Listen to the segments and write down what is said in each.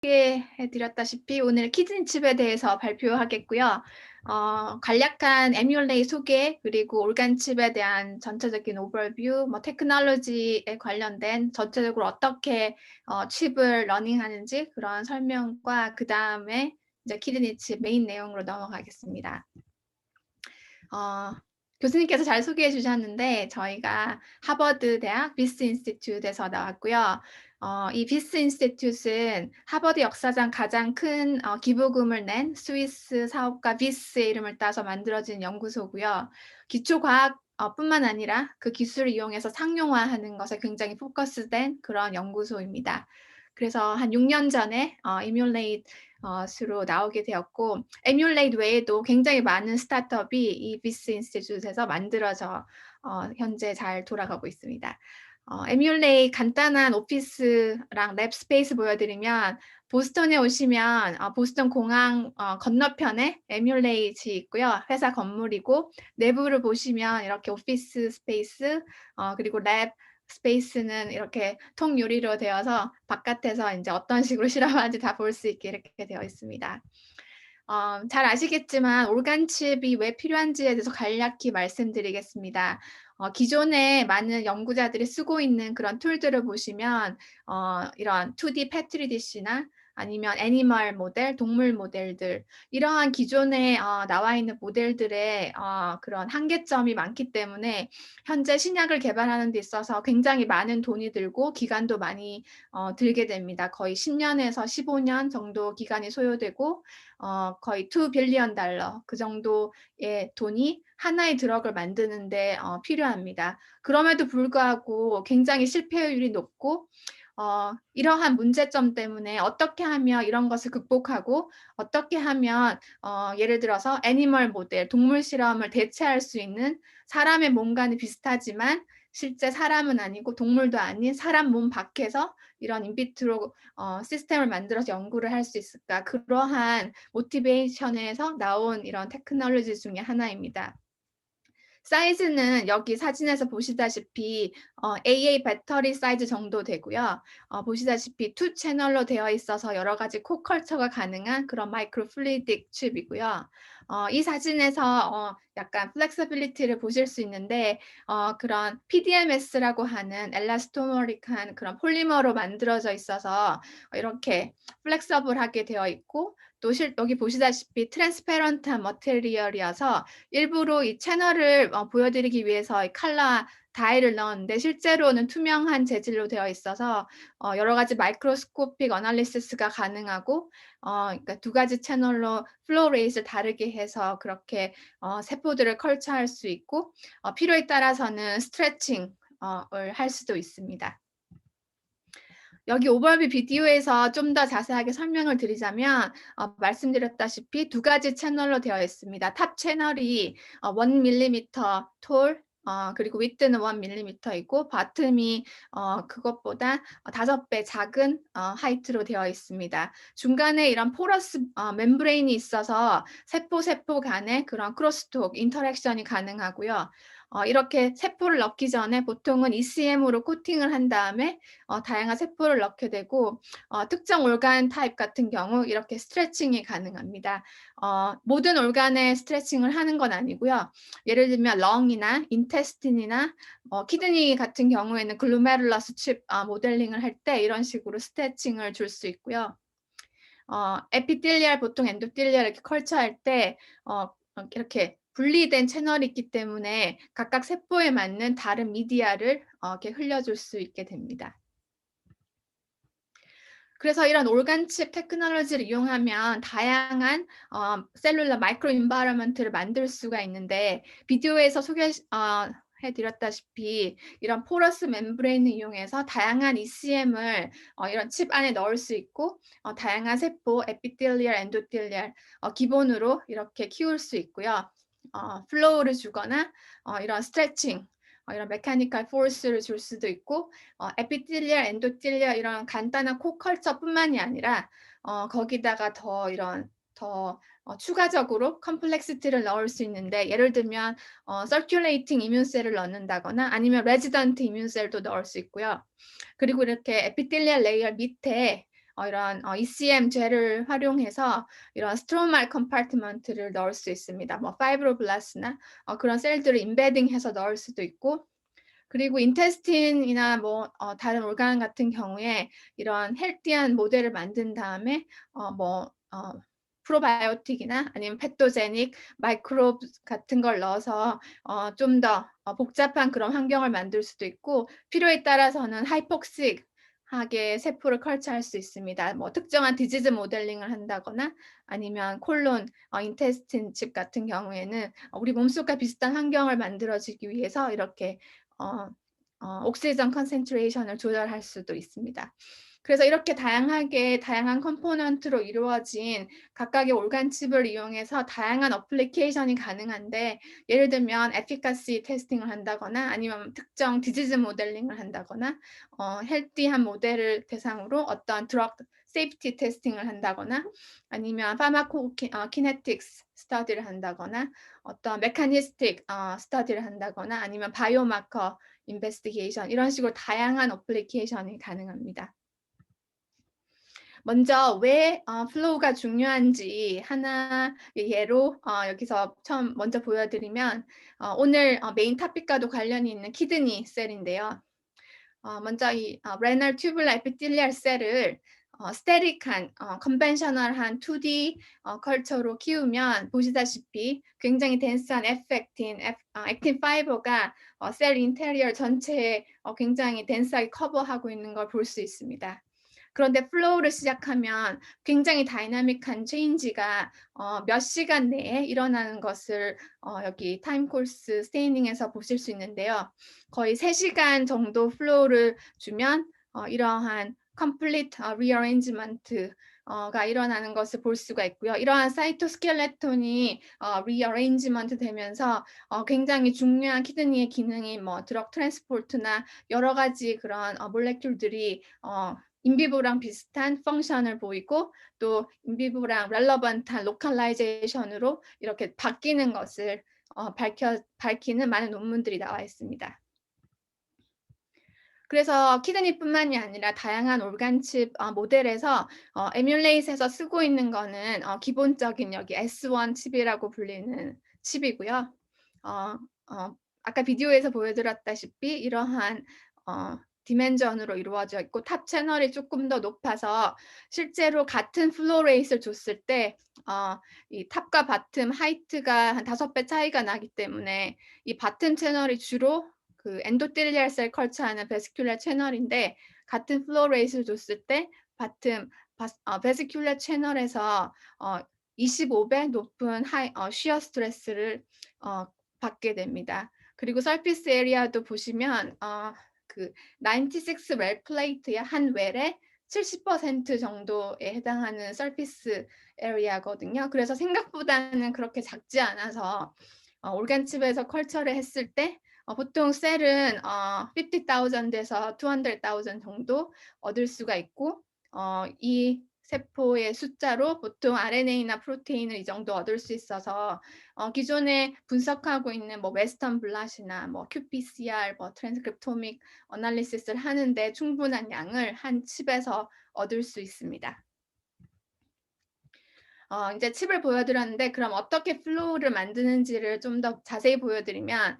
소개해드렸다시피 오늘 키즈니칩에 대해서 발표하겠고요. 간략한 에뮬레이 소개, 그리고 올간칩에 대한 전체적인 오버뷰, 테크놀로지에 관련된 전체적으로 어떻게 칩을 러닝하는지 그런 설명과 그 다음에 이제 키즈니칩 메인 내용으로 넘어가겠습니다. 교수님께서 잘 소개해 주셨는데 저희가 하버드 대학 비스 인스티튜트에서 나왔고요. 이 비스 인스티튜트는 하버드 역사상 가장 큰 기부금을 낸 스위스 사업가 비스의 이름을 따서 만들어진 연구소고요. 기초과학 뿐만 아니라 그 기술을 이용해서 상용화하는 것에 굉장히 포커스된 그런 연구소입니다. 그래서 한 6년 전에 에뮬레이트로 나오게 되었고, 에뮬레이트 외에도 굉장히 많은 스타트업이 이 비스 인스티튜트에서 만들어져 현재 잘 돌아가고 있습니다. 에뮬레이트 간단한 오피스랑 랩 스페이스 보여드리면, 보스턴에 오시면 보스턴 공항 건너편에 에뮬레이트 있고요. 회사 건물이고, 내부를 보시면 이렇게 오피스 스페이스 그리고 랩 스페이스는 이렇게 통유리로 되어서 바깥에서 이제 어떤 식으로 실험하는지 다 볼 수 있게 이렇게 되어 있습니다. 잘 아시겠지만 올간칩이 왜 필요한지에 대해서 간략히 말씀드리겠습니다. 기존에 많은 연구자들이 쓰고 있는 그런 툴들을 보시면 이런 2D 패트리 디시나 아니면 애니멀 모델, 동물 모델들, 이러한 기존에 나와 있는 모델들의 그런 한계점이 많기 때문에 현재 신약을 개발하는 데 있어서 굉장히 많은 돈이 들고 기간도 많이 들게 됩니다. 거의 10년에서 15년 정도 기간이 소요되고 거의 2 빌리언 달러 그 정도의 돈이 하나의 드럭을 만드는데 필요합니다. 그럼에도 불구하고 굉장히 실패율이 높고 이러한 문제점 때문에 어떻게 하면 이런 것을 극복하고 어떻게 하면 예를 들어서 애니멀 모델, 동물 실험을 대체할 수 있는 사람의 몸과는 비슷하지만 실제 사람은 아니고 동물도 아닌 사람 몸 밖에서 이런 인비트로 시스템을 만들어서 연구를 할 수 있을까? 그러한 모티베이션에서 나온 이런 테크놀로지 중에 하나입니다. 사이즈는 여기 사진에서 보시다시피 AA 배터리 사이즈 정도 되고요. 보시다시피 2 채널로 되어 있어서 여러 가지 코컬처가 가능한 그런 마이크로 플루이딕 칩이고요. 이 사진에서 약간 플렉서빌리티를 보실 수 있는데 그런 PDMS라고 하는 엘라스토머릭한 그런 폴리머로 만들어져 있어서 이렇게 플렉서블하게 되어 있고 또 여기 보시다시피 트랜스페런트한 머테리얼이어서 일부러 이 채널을 보여드리기 위해서 이 칼라 다이를 넣었는데 실제로는 투명한 재질로 되어 있어서 여러 가지 마이크로스코픽 어널리시스가 가능하고 그러니까 2가지 채널로 플로우 레이트를 다르게 해서 그렇게 세포들을 컬처할 수 있고 필요에 따라서는 스트레칭을 할 수도 있습니다. 여기 오버뷰 비디오에서 좀 더 자세하게 설명을 드리자면 말씀드렸다시피 2가지 채널로 되어 있습니다. 탑 채널이 1mm 톨 그리고 위드는 1mm이고 바텀이 그것보다 5배 작은 하이트로 되어 있습니다. 중간에 이런 포러스 멤브레인이 있어서 세포 간의 그런 크로스톡 인터랙션이 가능하고요. 이렇게 세포를 넣기 전에 보통은 ECM으로 코팅을 한 다음에 다양한 세포를 넣게 되고 특정 올간 타입 같은 경우 이렇게 스트레칭이 가능합니다. 모든 올간에 스트레칭을 하는 건 아니고요. 예를 들면 렁이나 인테스틴이나 키드니 같은 경우에는 글루메룰러스 칩 모델링을 할 때 이런 식으로 스트레칭을 줄 수 있고요. 에피텔리알 보통 엔도텔리알 이렇게 컬처할 때 이렇게 분리된 채널이 있기 때문에 각각 세포에 맞는 다른 미디어를 이렇게 흘려줄 수 있게 됩니다. 그래서 이런 올간칩 테크놀로지를 이용하면 다양한 셀룰러 마이크로 인바이러먼트를 만들 수가 있는데 비디오에서 해드렸다시피 이런 포러스 멤브레인을 이용해서 다양한 ECM을 이런 칩 안에 넣을 수 있고 다양한 세포, 에피텔리얼, 엔도텔리얼 기본으로 이렇게 키울 수 있고요. 플로우를 주거나 이런 스트레칭, 이런 메카니컬 포스를 줄 수도 있고 에피텔리얼, 엔도텔리얼 이런 간단한 코컬처뿐만이 아니라 거기다가 더 이런 추가적으로 컴플렉시티를 넣을 수 있는데 예를 들면 서큘레이팅 이뮨셀을 넣는다거나 아니면 레지던트 이뮨셀도 넣을 수 있고요. 그리고 이렇게 에피텔리얼 레이어 밑에 이런 ECM 젤을 활용해서 이런 스트로말 컴파트먼트를 넣을 수 있습니다. 뭐 파이브로블라스트나 그런 셀들을 임베딩해서 넣을 수도 있고, 그리고 인테스틴이나 뭐 다른 organ 같은 경우에 이런 헬티한 모델을 만든 다음에 프로바이오틱이나 아니면 패토제닉 마이크로브 같은 걸 넣어서 좀 더 복잡한 그런 환경을 만들 수도 있고, 필요에 따라서는 하이폭식하게 세포를 컬처할 수 있습니다. 뭐 특정한 디지즈 모델링을 한다거나 아니면 콜론 인테스틴 칩 같은 경우에는 우리 몸속과 비슷한 환경을 만들어지기 위해서 이렇게 옥시전 컨센트레이션을 조절할 수도 있습니다. 그래서 이렇게 다양한 컴포넌트로 이루어진 각각의 올간칩을 이용해서 다양한 어플리케이션이 가능한데, 예를 들면 에피카시 테스팅을 한다거나 아니면 특정 디지즈 모델링을 한다거나 헬티한 모델을 대상으로 어떤 드럭 세이프티 테스팅을 한다거나 아니면 파마코키네틱스 스터디를 한다거나 어떤 메커니스틱 스터디를 한다거나 아니면 바이오마커 인베스티게이션, 이런 식으로 다양한 어플리케이션이 가능합니다. 먼저 왜 플로우가 중요한지 하나 예로 여기서 처음 먼저 보여드리면, 오늘 메인 토픽과도 관련이 있는 키드니 셀인데요. 먼저 이 레널 튜뷸러 에피텔리얼 셀을 스테릭한 컨벤셔널한 2D 컬처로 키우면 보시다시피 굉장히 덴스한 액틴 파이버가 셀 인테리어 전체에 굉장히 덴스하게 커버하고 있는 걸 볼 수 있습니다. 그런데 플로우를 시작하면 굉장히 다이나믹한 체인지가 몇 시간 내에 일어나는 것을 여기 타임 코스 스테이닝에서 보실 수 있는데요. 거의 3시간 정도 플로우를 주면 이러한 complete rearrangement가 일어나는 것을 볼 수가 있고요. 이러한 사이토스켈레톤이 rearrangement 되면서 굉장히 중요한 키드니의 기능인 뭐 드럭 트랜스포트나 여러 가지 그런 몰레큘들이 인비보랑 비슷한 펑션을 보이고, 또 인비보랑 렐러번트한 로컬라이제이션으로 이렇게 바뀌는 것을 밝히는 많은 논문들이 나와 있습니다. 그래서 키드니뿐만이 아니라 다양한 올간칩 모델에서 에뮬레이트에서 쓰고 있는 거는 기본적인 여기 S1 칩이라고 불리는 칩이고요. 아까 비디오에서 보여드렸다시피 이러한 디멘전으로 이루어져 있고, 탑 채널이 조금 더 높아서 실제로 같은 플로우 레이스를 줬을 때 이 탑과 바텀 하이트가 한 5배 차이가 나기 때문에, 이 바텀 채널이 주로 그 엔도텔리알 셀 컬처하는 베스큘러 채널인데, 같은 플로우 레이스를 줬을 때 바텀 베스큘러 채널에서 25배 높은 쉬어 스트레스를 받게 됩니다. 그리고 서피스 에리아도 보시면 그 96 웰 플레이트의 한 웰에 70% 정도에 해당하는 서피스 에리아거든요. 그래서 생각보다는 그렇게 작지 않아서 올간칩에서 컬처를 했을 때 보통 셀은 50,000에서 200,000 정도 얻을 수가 있고, 이 세포의 숫자로 보통 RNA나 프로테인을 이 정도 얻을 수 있어서 기존에 분석하고 있는 뭐 웨스턴 블롯이나 뭐 qPCR, 뭐 트랜스크립토믹 어널리시스를 하는데 충분한 양을 한 칩에서 얻을 수 있습니다. 이제 칩을 보여드렸는데, 그럼 어떻게 플로우를 만드는지를 좀 더 자세히 보여드리면,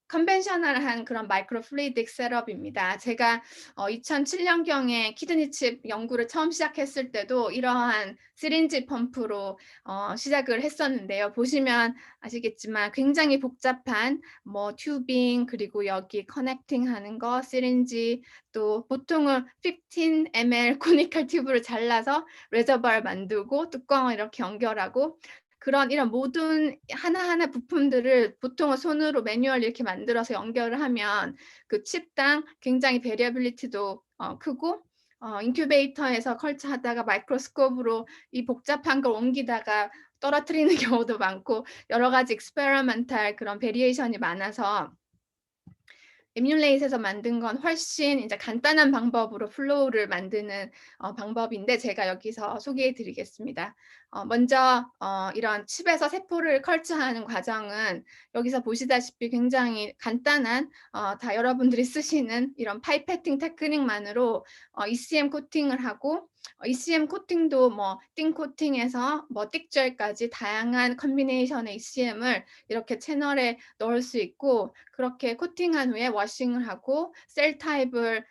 컨벤셔널한 그런 마이크로 플루이딕 셋업입니다. 제가 2007년경에 키드니 칩 연구를 처음 시작했을 때도 이러한 시린지 펌프로 시작을 했었는데요. 보시면 아시겠지만 굉장히 복잡한 뭐 튜빙, 그리고 여기 커넥팅 하는 거, 시린지, 또 보통은 15 ml 코니컬 튜브를 잘라서 레저버를 만들고 뚜껑을 이렇게 연결하고, 이런 모든 하나하나 부품들을 보통은 손으로 매뉴얼 이렇게 만들어서 연결을 하면 그 칩당 굉장히 베리어빌리티도 크고, 인큐베이터에서 컬처하다가 마이크로스코프로 이 복잡한 걸 옮기다가 떨어뜨리는 경우도 많고, 여러 가지 익스페리먼탈 그런 베리에이션이 많아서 에뮬레이트에서 만든 건 훨씬 이제 간단한 방법으로 플로우를 만드는 방법인데 제가 여기서 소개해 드리겠습니다. 먼저 이런 칩에서 세포를 컬처하는 과정은 여기서 보시다시피 굉장히 간단한 다 여러분들이 쓰시는 이런 파이페팅 테크닉만으로 ECM 코팅을 하고 ECM 코팅도 뭐 띵 코팅에서 뭐 띡젤까지 다양한 컨비네이션의 ECM을 이렇게 채널에 넣을 수 있고 그렇게 코팅한 후에 워싱을 하고 셀 타입을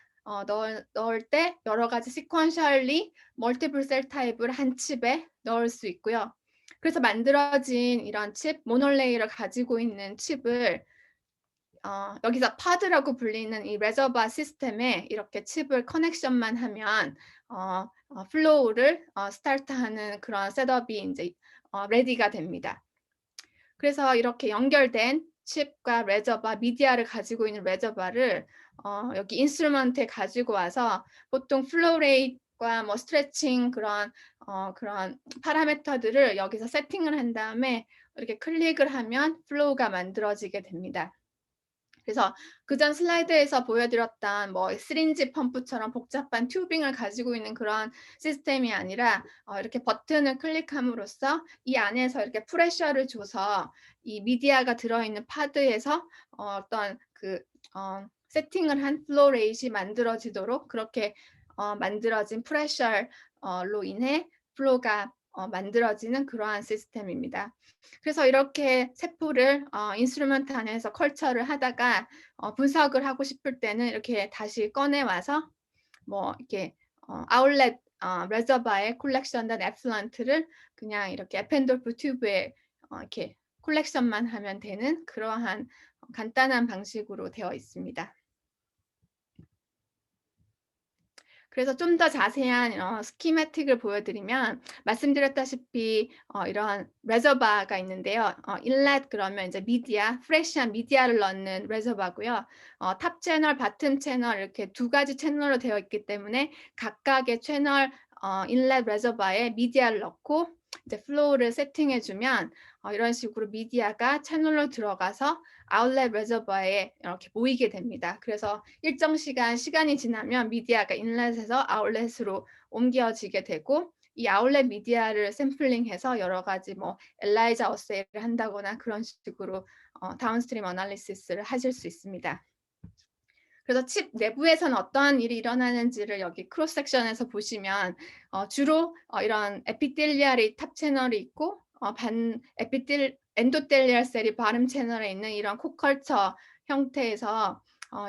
넣을 때 여러 가지 시퀀셜리 멀티플 셀 타입을 한 칩에 넣을 수 있고요. 그래서 만들어진 이런 칩, 모노레이를 가지고 있는 칩을 여기서 파드라고 불리는 이 레저버 시스템에 이렇게 칩을 커넥션만 하면 플로우를 스타트하는 그런 셋업이 이제 레디가 됩니다. 그래서 이렇게 연결된 칩과 레저버, 미디어를 가지고 있는 레저버를 여기 인스트루먼트에 가지고 와서 보통 플로우 레이트과 뭐 스트레칭 그런 파라미터들을 여기서 세팅을 한 다음에 이렇게 클릭을 하면 플로우가 만들어지게 됩니다. 그래서 그전 슬라이드에서 보여드렸던 뭐 시린지 펌프처럼 복잡한 튜빙을 가지고 있는 그런 시스템이 아니라 이렇게 버튼을 클릭함으로써 이 안에서 이렇게 프레셔를 줘서 이 미디어가 들어있는 파드에서 어떤 그 세팅을 한 플로우 레이트이 만들어지도록 그렇게 만들어진 프레셔로 인해 플로우가 만들어지는 그러한 시스템입니다. 그래서 이렇게 세포를 인스트루먼트 안에서 컬처를 하다가 분석을 하고 싶을 때는 이렇게 다시 꺼내 와서 뭐 이렇게 아울렛 레저버에 콜렉션된 애플런트를 그냥 이렇게 에펜돌프 튜브에 이렇게 콜렉션만 하면 되는 그러한 간단한 방식으로 되어 있습니다. 그래서 좀 더 자세한 스키매틱을 보여드리면 말씀드렸다시피 이런 레저버가 있는데요. 인렛 그러면 이제 미디어, 프레시한 미디어를 넣는 레저버고요. 탑 채널, 바텀 채널 이렇게 두 가지 채널로 되어 있기 때문에 각각의 채널 인렛 레저버에 미디어를 넣고 이제 플로우를 세팅해주면 이런 식으로 미디어가 채널로 들어가서 아울렛 레저버에 이렇게 모이게 됩니다. 그래서 일정 시간이 지나면 미디어가 인렛에서 아울렛으로 옮겨지게 되고 이 아울렛 미디어를 샘플링해서 여러 가지 뭐 엘라이자 어세이를 한다거나 그런 식으로 다운스트림 어널리시스를 하실 수 있습니다. 그래서 칩 내부에서는 어떠한 일이 일어나는지를 여기 크로스 섹션에서 보시면 주로 이런 에피텔리알이 탑 채널이 있고 엔도텔리알 셀이 바름 채널에 있는 이런 코컬처 형태에서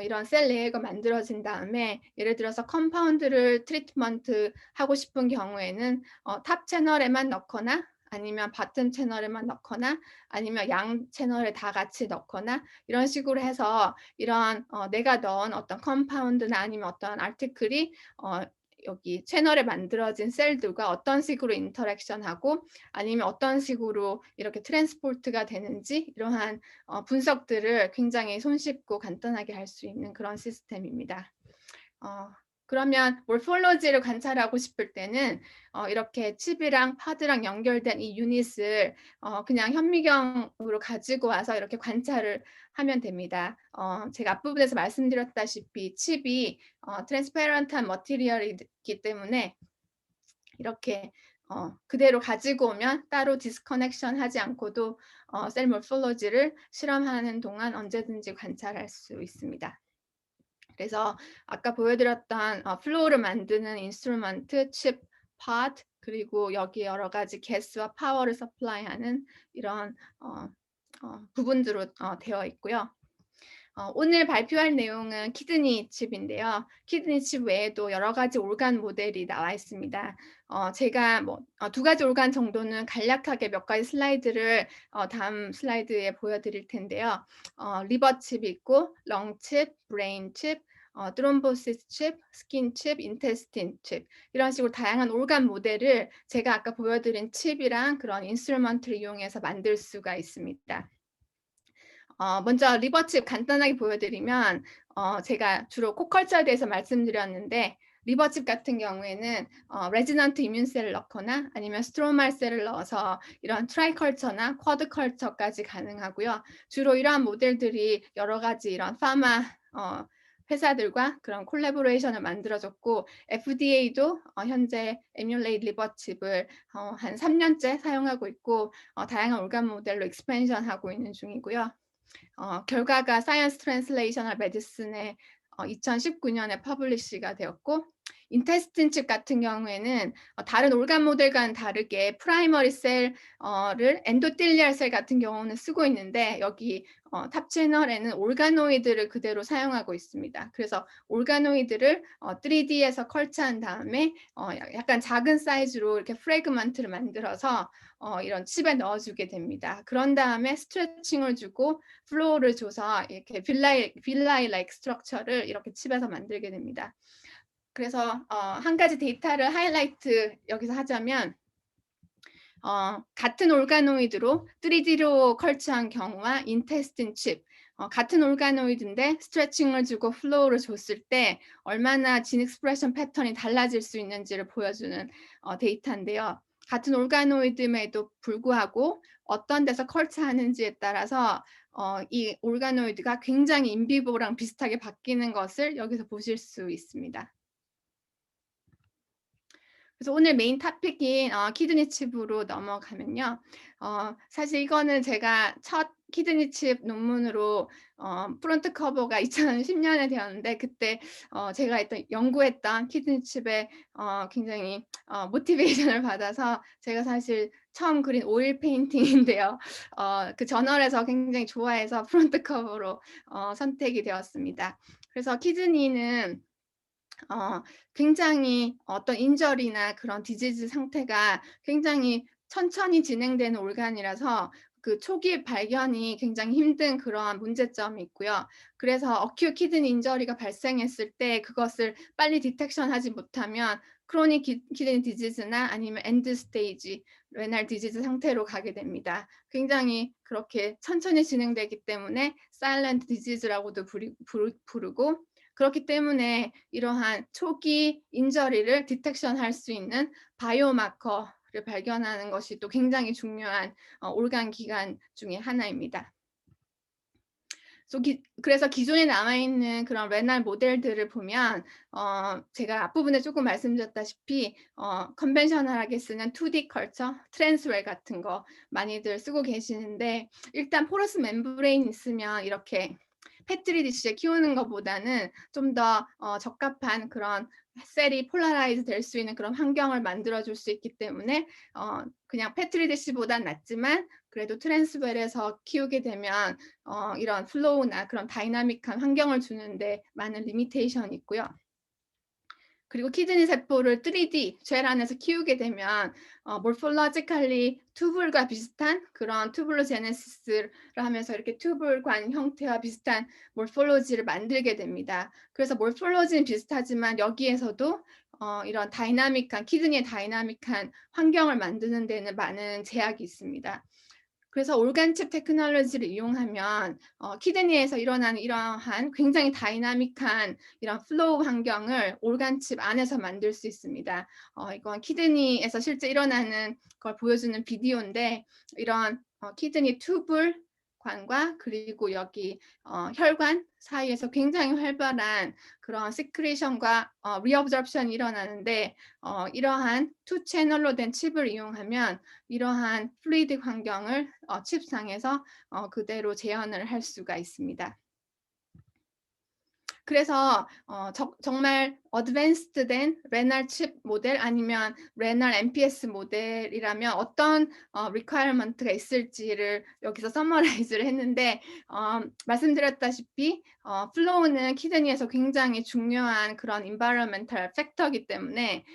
이런 셀 레이어가 만들어진 다음에 예를 들어서 컴파운드를 트리트먼트 하고 싶은 경우에는 탑 채널에만 넣거나 아니면 바텀 채널에만 넣거나 아니면 양 채널에 다 같이 넣거나 이런 식으로 해서 이런 내가 넣은 어떤 컴파운드나 아니면 어떤 아티클이 여기 채널에 만들어진 셀들과 어떤 식으로 인터랙션하고 아니면 어떤 식으로 이렇게 트랜스포트가 되는지 이러한 분석들을 굉장히 손쉽고 간단하게 할 수 있는 그런 시스템입니다. 그러면 몰폴로지를 관찰하고 싶을 때는 이렇게 칩이랑 파드랑 연결된 이 유닛을 그냥 현미경으로 가지고 와서 이렇게 관찰을 하면 됩니다. 제가 앞부분에서 말씀드렸다시피 칩이 트랜스페런트한 머티리얼이기 때문에 이렇게 그대로 가지고 오면 따로 디스커넥션 하지 않고도 셀 몰폴로지를 실험하는 동안 언제든지 관찰할 수 있습니다. 그래서 아까 보여드렸던 플로우를 만드는 인스트루먼트, 칩, 파드 그리고 여기 여러 가지 가스와 파워를 서플라이하는 이런 부분들로 되어 있고요. 오늘 발표할 내용은 키드니 칩인데요. 키드니 칩 외에도 여러 가지 organ 모델이 나와 있습니다. 제가 뭐 두 가지 organ 정도는 간략하게 몇 가지 슬라이드를 다음 슬라이드에 보여드릴 텐데요. 리버 칩이 있고, 렁 칩, 브레인 칩, 트롬보시스 칩, 스킨 칩, 인테스틴 칩 이런 식으로 다양한 organ 모델을 제가 아까 보여드린 칩이랑 그런 인스트루먼트를 이용해서 만들 수가 있습니다. 먼저 리버칩 간단하게 보여드리면 제가 주로 코컬처에 대해서 말씀드렸는데 리버칩 같은 경우에는 레지넌트 이뮨셀을 넣거나 아니면 스트로말 셀을 넣어서 이런 트라이컬처나 쿼드컬처까지 가능하고요. 주로 이러한 모델들이 여러 가지 이런 파마 회사들과 그런 콜라보레이션을 만들어줬고 FDA도 현재 에뮬레이트 리버 칩을 한 3년째 사용하고 있고 다양한 올감 모델로 익스펜션하고 있는 중이고요. 결과가 사이언스 트랜슬레이셔널 메디슨에 2019년에 퍼블리시가 되었고 인테스틴 칩 같은 경우에는 다른 올감 모델과는 다르게 프라이머리 셀을 엔도텔리얼 셀 같은 경우는 쓰고 있는데 여기 탑 채널에는 올가노이드를 그대로 사용하고 있습니다. 그래서 올가노이드를 3D에서 컬처한 다음에 약간 작은 사이즈로 이렇게 프래그먼트를 만들어서 이런 칩에 넣어주게 됩니다. 그런 다음에 스트레칭을 주고 플로우를 줘서 이렇게 빌라이 like 스트럭처를 이렇게 칩에서 만들게 됩니다. 그래서 한 가지 데이터를 하이라이트 여기서 하자면 같은 올가노이드로 3D로 컬처한 경우와 인테스틴 칩 같은 올가노이드인데 스트레칭을 주고 플로우를 줬을 때 얼마나 진 익스프레션 패턴이 달라질 수 있는지를 보여주는 데이터인데요. 같은 올가노이드임에도 불구하고 어떤 데서 컬처하는지에 따라서 이 올가노이드가 굉장히 인비보랑 비슷하게 바뀌는 것을 여기서 보실 수 있습니다. 그래서 오늘 메인 토픽인 키드니 칩으로 넘어가면요. 사실 이거는 제가 첫 키드니 칩 논문으로 프론트 커버가 2010년에 되었는데 그때 제가 연구했던 키드니 칩에 굉장히 모티베이션을 받아서 제가 사실 처음 그린 오일 페인팅인데요. 그 저널에서 굉장히 좋아해서 프론트 커버로 선택이 되었습니다. 그래서 키드니는 굉장히 어떤 인절이나 그런 디지즈 상태가 굉장히 천천히 진행되는 올간이라서 그 초기 발견이 굉장히 힘든 그러한 문제점이 있고요. 그래서 어큐 키드니 인저리가 발생했을 때 그것을 빨리 디텍션하지 못하면 크로닉 키드니 디지즈나 아니면 엔드 스테이지 레날 디지즈 상태로 가게 됩니다. 굉장히 그렇게 천천히 진행되기 때문에 사일런트 디지즈라고도 부르고 그렇기 때문에 이러한 초기 인저리를 디텍션할 수 있는 바이오마커를 발견하는 것이 또 굉장히 중요한 올간 기간 중에 하나입니다. 그래서 기존에 남아있는 그런 레날 모델들을 보면 제가 앞부분에 조금 말씀드렸다시피 컨벤셔널하게 쓰는 2D 컬처, 트랜스웰 같은 거 많이들 쓰고 계시는데 일단 포러스 멤브레인 있으면 이렇게 패트리 디시에 키우는 것보다는 좀 더 적합한 그런 셀이 폴라라이즈 될 수 있는 그런 환경을 만들어줄 수 있기 때문에 그냥 패트리 디시보단 낫지만 그래도 트랜스웰에서 키우게 되면 이런 플로우나 그런 다이나믹한 환경을 주는데 많은 리미테이션이 있고요. 그리고 키드니 세포를 3D 젤 안에서 키우게 되면 몰폴로지컬리 튜블과 비슷한 그런 튜블로제네시스를 하면서 이렇게 튜블관 형태와 비슷한 몰폴로지를 만들게 됩니다. 그래서 몰폴로지는 비슷하지만 여기에서도 이런 다이나믹한 키드니의 다이나믹한 환경을 만드는 데는 많은 제약이 있습니다. 그래서 올간칩 테크놀로지를 이용하면 키드니에서 일어나는 이러한 굉장히 다이나믹한 이런 플로우 환경을 올간칩 안에서 만들 수 있습니다. 이건 키드니에서 실제 일어나는 걸 보여주는 비디오인데 이런 키드니 튜블 관과 그리고 여기 혈관 사이에서 굉장히 활발한 그런 시크리션과 리업저프션이 일어나는데 이러한 투 채널로 된 칩을 이용하면 이러한 플루이드 환경을 칩상에서 그대로 재현을 할 수가 있습니다. 그래서 정말 어드밴스드된 레날 칩 모델 아니면 레날 MPS 모델이라면 어떤 리퀘어먼트가 있을지를 여기서 서머라이즈를 했는데 말씀드렸다시피 플로우는 키드니에서 굉장히 중요한 그런 인바이러멘탈 팩터이기 때문에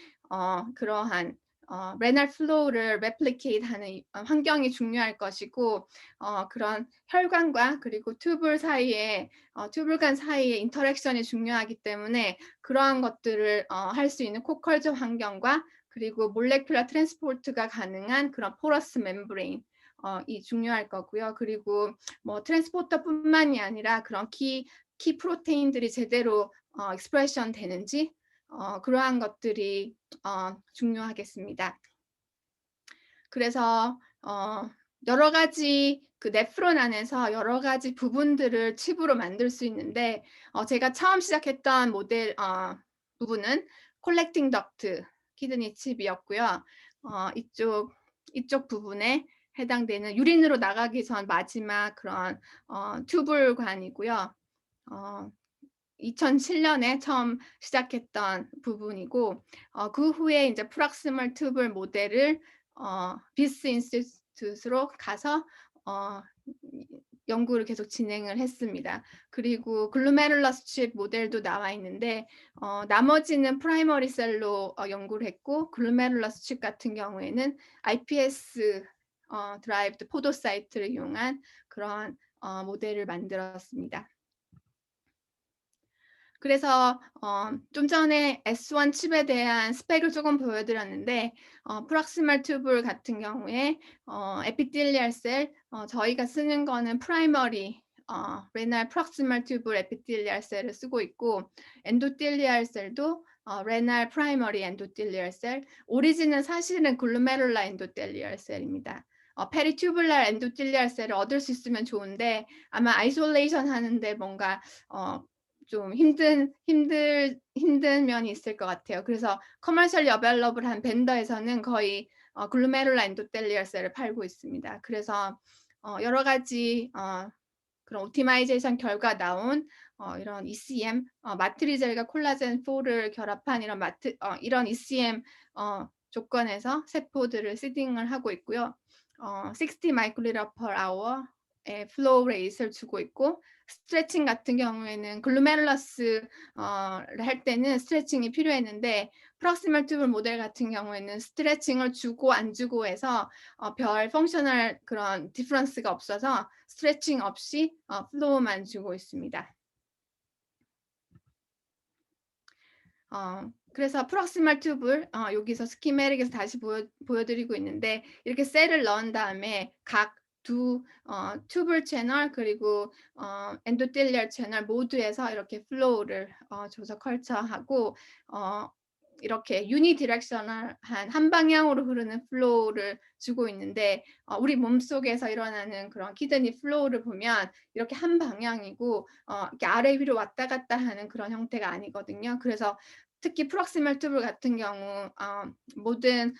그러한 레날 플로우를 레플리케이트하는 환경이 중요할 것이고 그런 혈관과 그리고 튜블 사이에 튜블간 사이의 인터랙션이 중요하기 때문에 그러한 것들을 할 수 있는 코컬처 환경과 그리고 몰레큘러 트랜스포트가 가능한 그런 포러스 멤브레인 이 중요할 거고요. 그리고 뭐 트랜스포터뿐만이 아니라 그런 키 프로테인들이 제대로 익스프레션 되는지 그러한 것들이 중요하겠습니다. 그래서 여러 가지 그 네프론 안에서 여러 가지 부분들을 칩으로 만들 수 있는데 제가 처음 시작했던 모델 부분은 콜렉팅 덕트 키드니 칩이었고요. 이쪽 부분에 해당되는 유린으로 나가기 전 마지막 그런 튜블관이고요. 어 2007년에 처음 시작했던 부분이고 그 후에 인제 프락시멀 튜블 모델을 비스 인스티튜트로 가서 어 이 연구를 계속 진행을 했습니다. 그리고 글로메룰러스 칩 모델도 나와 있는데 나머지는 프라이머리 셀로 연구를 했고 글로메룰러스 칩 같은 경우에는 iPS 드라이브드 포도사이트를 이용한 그런 모델을 만들었습니다. 그래서 좀 전에 S1 칩에 대한 스펙을 조금 보여드렸는데 프락시멀 튜블 같은 경우에 에피텔리얼 셀 저희가 쓰는 거는 프라이머리 레날 프락시멀 튜블 에피텔리얼 셀을 쓰고 있고 엔도텔리얼 셀도 레날 프라이머리 엔도텔리얼 셀 오리진은 사실은 글로메룰라 엔도텔리얼 셀입니다. 페리튜블랄 엔도텔리얼 셀을 얻을 수 있으면 좋은데 아마 아이솔레이션 하는데 뭔가 좀 힘든 면이 있을 것 같아요. 그래서 커머셜리 어베일러블한 벤더에서는 거의 글로메룰라 엔도텔리얼 셀을 팔고 있습니다. 그래서 여러 가지 그런 옵티마이제이션 결과 나온 이런 ECM 마트리젤과 콜라겐 4를 결합한 이런 ECM 조건에서 세포들을 시딩을 하고 있고요. 60 마이크로리터 per hour의 플로우 레이트를 주고 있고 스트레칭 같은 경우에는 글로메룰러스 할 때는 스트레칭이 필요했는데 프록시멀 튜블 모델 같은 경우에는 스트레칭을 주고 안 주고 해서 별 펑셔널 그런 디퍼런스가 없어서 스트레칭 없이 플로우만 주고 있습니다. 그래서 프록시멀 튜블 여기서 스키매틱에서 다시 보여드리고 있는데 이렇게 셀을 넣은 다음에 각 두 튜블 채널 그리고 엔도텔리얼 채널 모두에서 이렇게 플로우를 줘서 컬처하고 이렇게 유니디렉셔널한 한 방향으로 흐르는 플로우를 주고 있는데 우리 몸속에서 일어나는 그런 키드니 플로우를 보면 이렇게 한 방향이고 이렇게 아래 위로 왔다 갔다 하는 그런 형태가 아니거든요. 그래서 특히 프록시멀 튜블 같은 경우 모든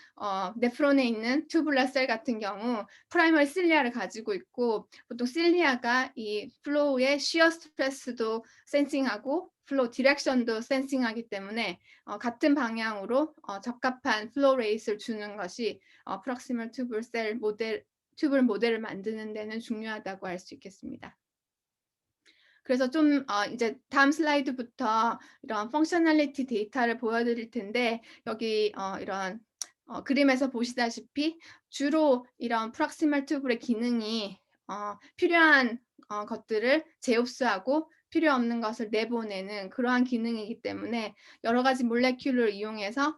네프론에 있는 튜블러 셀 같은 경우 프라이머리 실리아를 가지고 있고 보통 실리아가 이 플로우의 시어 스트레스도 센싱하고 플로우 디렉션도 센싱하기 때문에 같은 방향으로 적합한 플로우 레이트를 주는 것이 프록시멀 튜블 모델을 만드는 데는 중요하다고 할 수 있겠습니다. 그래서 좀 이제 다음 슬라이드부터 이런 펑셔널리티 데이터를 보여드릴 텐데 여기 이런 그림에서 보시다시피 주로 이런 프록시멀 튜블의 기능이 필요한 것들을 재흡수하고 필요 없는 것을 내보내는 그러한 기능이기 때문에 여러 가지 몰레큘을 이용해서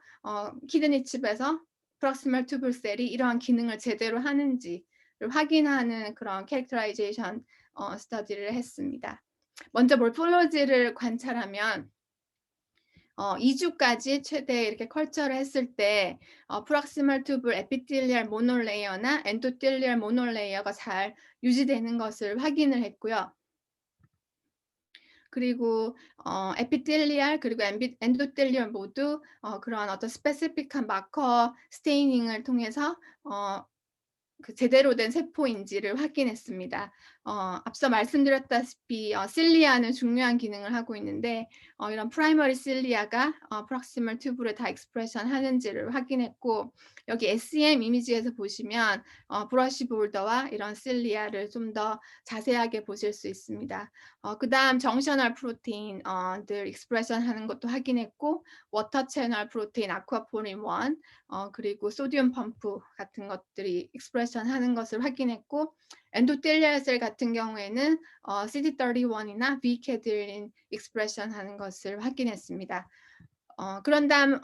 키드니 칩에서 프록시멀 튜블 셀이 이러한 기능을 제대로 하는지를 확인하는 그런 캐릭터라이제이션 스터디를 했습니다. 먼저 몰폴로지를 관찰하면 2주까지 최대 이렇게 컬처를 했을 때 프록시멀 튜블 에피텔리얼 모노레이어나 엔도텔리얼 모노레이어가 잘 유지되는 것을 확인을 했고요. 그리고 에피텔리얼 그리고 엔도텔리얼 모두 그런 어떤 스페시픽한 마커 스테이닝을 통해서 그 제대로 된 세포인지를 확인했습니다. 앞서 말씀드렸다시피 실리아는 중요한 기능을 하고 있는데 이런 프라이머리 실리아가 프록시멀 튜브를 다 익스프레션 하는지를 확인했고 여기 SEM 이미지에서 보시면 브러쉬 볼더와 이런 실리아를 좀 더 자세하게 보실 수 있습니다. 그다음 정셔널 프로테인들 익스프레션 하는 것도 확인했고 워터 채널 프로테인 아쿠아포린 1 그리고 소디움 펌프 같은 것들이 익스프레션 하는 것을 확인했고 엔도텔리얼 셀 같은 경우에는 CD31이나 비캐딜린 익스프레션 하는 것을 확인했습니다. 그런 다음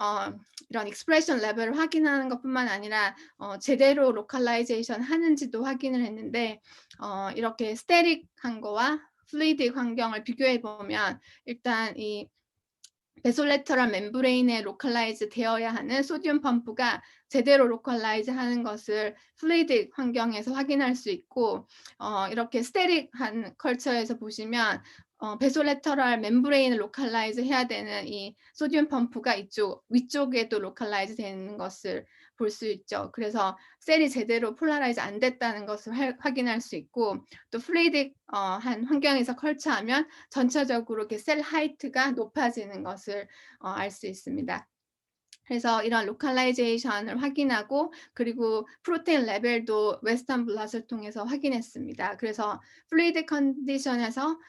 이런 익스프레션 레벨을 확인하는 것뿐만 아니라 제대로 로컬라이제이션 하는지도 확인을 했는데 이렇게 스테릭한 거와 플루이딕 환경을 비교해 보면 일단 이 베솔레터럴 멤브레인에 로컬라이즈 되어야 하는 소듐 펌프가 제대로 로컬라이즈 하는 것을 플루이딕 환경에서 확인할 수 있고, 이렇게 스테릭한 컬처에서 보시면 베솔레터럴 멤브레인을 로컬라이즈 해야 되는 이 소듐 펌프가 이쪽 위쪽에도 로컬라이즈 되는 것을 볼 수 있죠. 그래서 셀이 제대로 폴라라이즈 안 됐다는 것을 확인할 수 있고, 또 플루이딕 한 환경에서 컬처하면 전체적으로 이렇게 셀 하이트가 높아지는 것을 알 수 있습니다. 그래서 이런 로컬라이제이션을 확인하고, 그리고 프로테인 레벨도 웨스턴 블롯을 통해서 확인했습니다. 그래서 플루이드 컨디션에서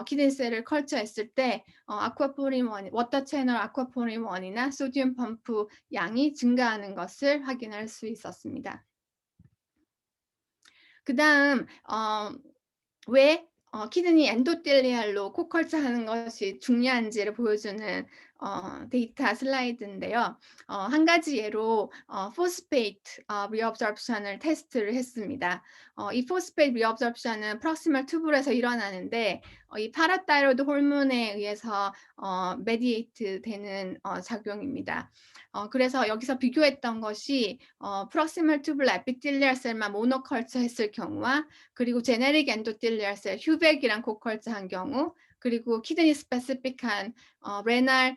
키드니셀을 컬처했을 때 아쿠아포린 1, 워터 채널 아쿠아포린 1이나 소듐 펌프 양이 증가하는 것을 확인할 수 있었습니다. 그다음 왜 키드니 엔도텔리알로 코컬처하는 것이 중요한지를 보여주는 데이터 슬라이드인데요. 한 가지 예로 포스페이트 리업sorption을 테스트를 했습니다. 이 포스페이트 리업sorption은 프록시멀 튜블에서 일어나는데 이 파라타이로이드 호르몬에 의해서 메디에이트 되는 작용입니다. 그래서 여기서 비교했던 것이 프록시멀 튜블 에피텔리얼 셀만 모노컬처 했을 경우와, 그리고 제네릭 엔도텔리얼 셀 휴백이랑 코컬처한 경우, 그리고 키드니 스페시픽한 레날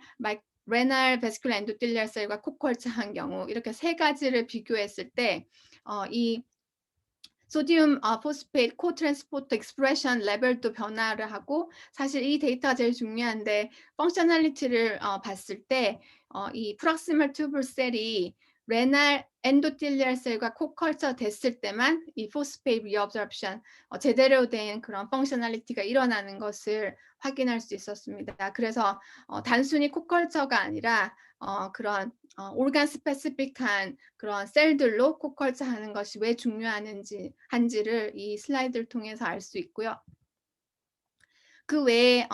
베스큘러 엔도텔리얼 셀과 코컬처한 경우, 이렇게 세 가지를 비교했을 때 이 소듐 포스페이트 코트랜스포터 익스프레션 레벨도 변화를 하고, 사실 이 데이터가 제일 중요한데 펑셔널리티를 봤을 때 이 프록시멀 튜블 셀이 레날 엔도텔리얼 셀과 코컬처 됐을 때만 이 포스페이트 리업sorption 제대로 된 그런 펑셔널리티가 일어나는 것을 확인할 수 있었습니다. 그래서 단순히 코컬처가 아니라 그런 organ 스페시픽한 그런 셀들로 코컬처하는 것이 왜 중요한지를 이 슬라이드를 통해서 알 수 있고요. 그 외에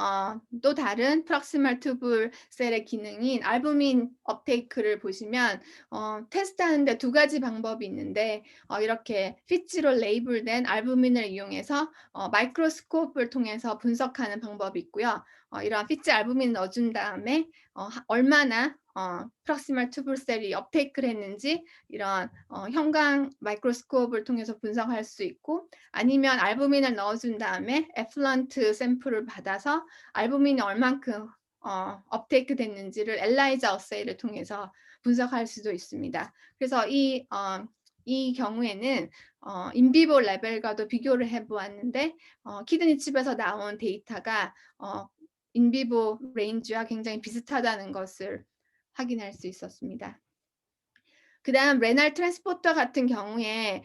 또 다른 프록시멀 튜블 셀의 기능인 알부민 업테이크를 보시면 테스트하는데 두 가지 방법이 있는데, 이렇게 피치로 레이블된 알부민을 이용해서 마이크로스코프를 통해서 분석하는 방법이 있고요. 이러한 피치 알부민 넣어준 다음에 얼마나 프록시멀 튜블 셀이 업테이크를 했는지 이런 형광 마이크로스코프를 통해서 분석할 수 있고, 아니면 알부민을 넣어준 다음에 에플런트 샘플을 받아서 알부민이 얼만큼 업테이크 됐는지를 엘라이자 어세이를 통해서 분석할 수도 있습니다. 그래서 이 경우에는 인비보 레벨과도 비교를 해보았는데 키드니 칩에서 나온 데이터가 인비보 레인지와 굉장히 비슷하다는 것을 확인할 수 있었습니다. 그다음 레날 트랜스포터 같은 경우에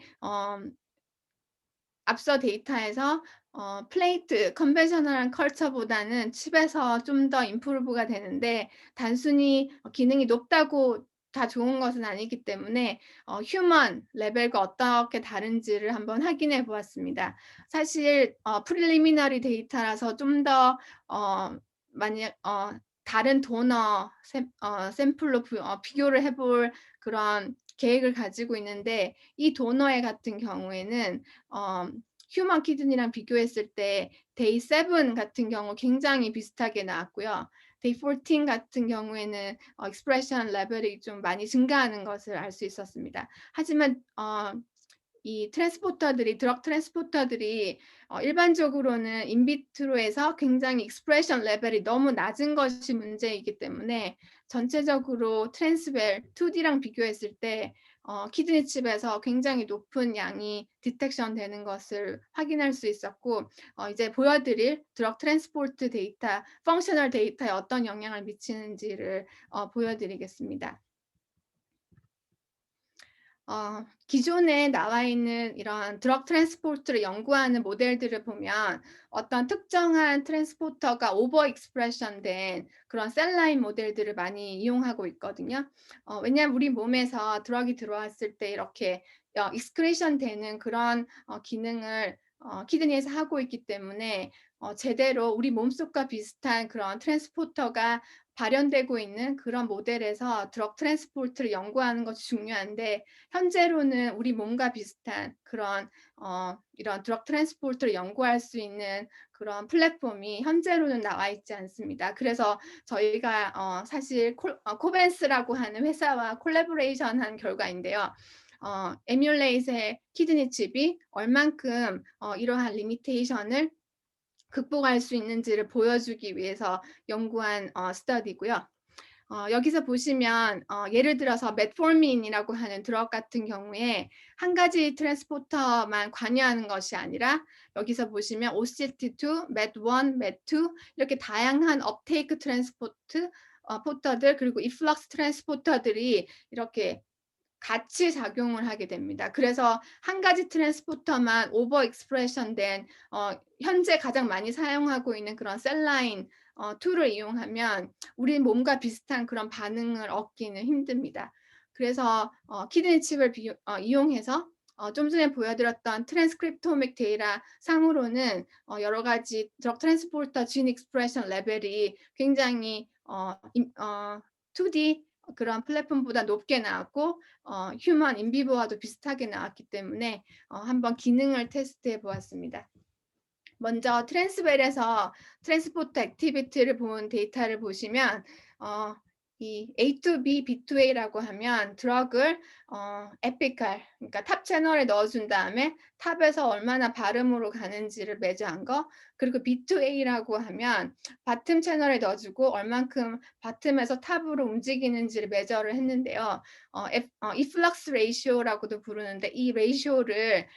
앞서 데이터에서 플레이트 컨벤셔널한 컬처보다는 칩에서 좀 더 임프루브가 되는데, 단순히 기능이 높다고 다 좋은 것은 아니기 때문에 휴먼 레벨과 어떻게 다른지를 한번 확인해 보았습니다. 사실 프리리미너리 데이터라서 좀 더 만약 다른 도너 샘플로 비교를 해볼 그런 계획을 가지고 있는데, 이 도너의 같은 경우에는 휴먼 키드니랑 비교했을 때 데이 7 같은 경우 굉장히 비슷하게 나왔고요. 데이 14 같은 경우에는 익스프레션 레벨이 좀 많이 증가하는 것을 알 수 있었습니다. 하지만 이 트랜스포터들이 드럭 트랜스포터들이 일반적으로는 인비트로에서 굉장히 익스프레션 레벨이 너무 낮은 것이 문제이기 때문에 전체적으로 트랜스벨 2D랑 비교했을 때 키드니 칩에서 굉장히 높은 양이 디텍션 되는 것을 확인할 수 있었고, 이제 보여드릴 드럭 트랜스포트 데이터, 펑셔널 데이터에 어떤 영향을 미치는지를 보여드리겠습니다. 기존에 나와 있는 이런 드럭 트랜스포트를 연구하는 모델들을 보면 어떤 특정한 트랜스포터가 오버 익스프레션 된 그런 셀라인 모델들을 많이 이용하고 있거든요. 왜냐하면 우리 몸에서 드럭이 들어왔을 때 이렇게 익스크레션 되는 그런 기능을 키드니에서 하고 있기 때문에 제대로 우리 몸속과 비슷한 그런 트랜스포터가 발현되고 있는 그런 모델에서 드럭 트랜스포트를 연구하는 것이 중요한데 현재로는 우리 몸과 비슷한 그런 이런 드럭 트랜스포트를 연구할 수 있는 그런 플랫폼이 현재로는 나와 있지 않습니다. 그래서 저희가 사실 코벤스라고 하는 회사와 콜래보레이션한 결과인데요. 에뮬레이트의 키드니 칩이 얼만큼 이러한 리미테이션을 극복할 수 있는지를 보여주기 위해서 연구한 스터디고요. 여기서 보시면 예를 들어서 메트포르민이라고 하는 드럭 같은 경우에 한 가지 트랜스포터만 관여하는 것이 아니라 여기서 보시면 OCT2, MET1, MET2 이렇게 다양한 업테이크 트랜스포트 포터들 그리고 이플럭스 트랜스포터들이 이렇게 같이 작용을 하게 됩니다. 그래서 한 가지 트랜스포터만 오버 익스프레션 된 현재 가장 많이 사용하고 있는 그런 셀라인 툴을 이용하면 우리 몸과 비슷한 그런 반응을 얻기는 힘듭니다. 그래서 키드니 칩을 이용해서 좀 전에 보여드렸던 트랜스크립토믹 데이터 상으로는 여러 가지 드럭 트랜스포터 진 익스프레션 레벨이 굉장히 2D 그런 플랫폼보다 높게 나왔고 휴먼 인비보와도 비슷하게 나왔기 때문에 한번 기능을 테스트해 보았습니다. 먼저 트랜스벨에서 트랜스포트 액티비티를 본 데이터를 보시면 이 A2B, B2A라고 하면 드럭을 에피칼, 그러니까 탑 채널에 넣어준 다음에 탑에서 얼마나 바름으로 가는지를 매저한 거, 그리고 B2A라고 하면 바텀 채널에 넣어주고 얼만큼 바텀에서 탑으로 움직이는지를 매저를 했는데요. 이플럭스 레이시오라고도 부르는데 이 레이시오를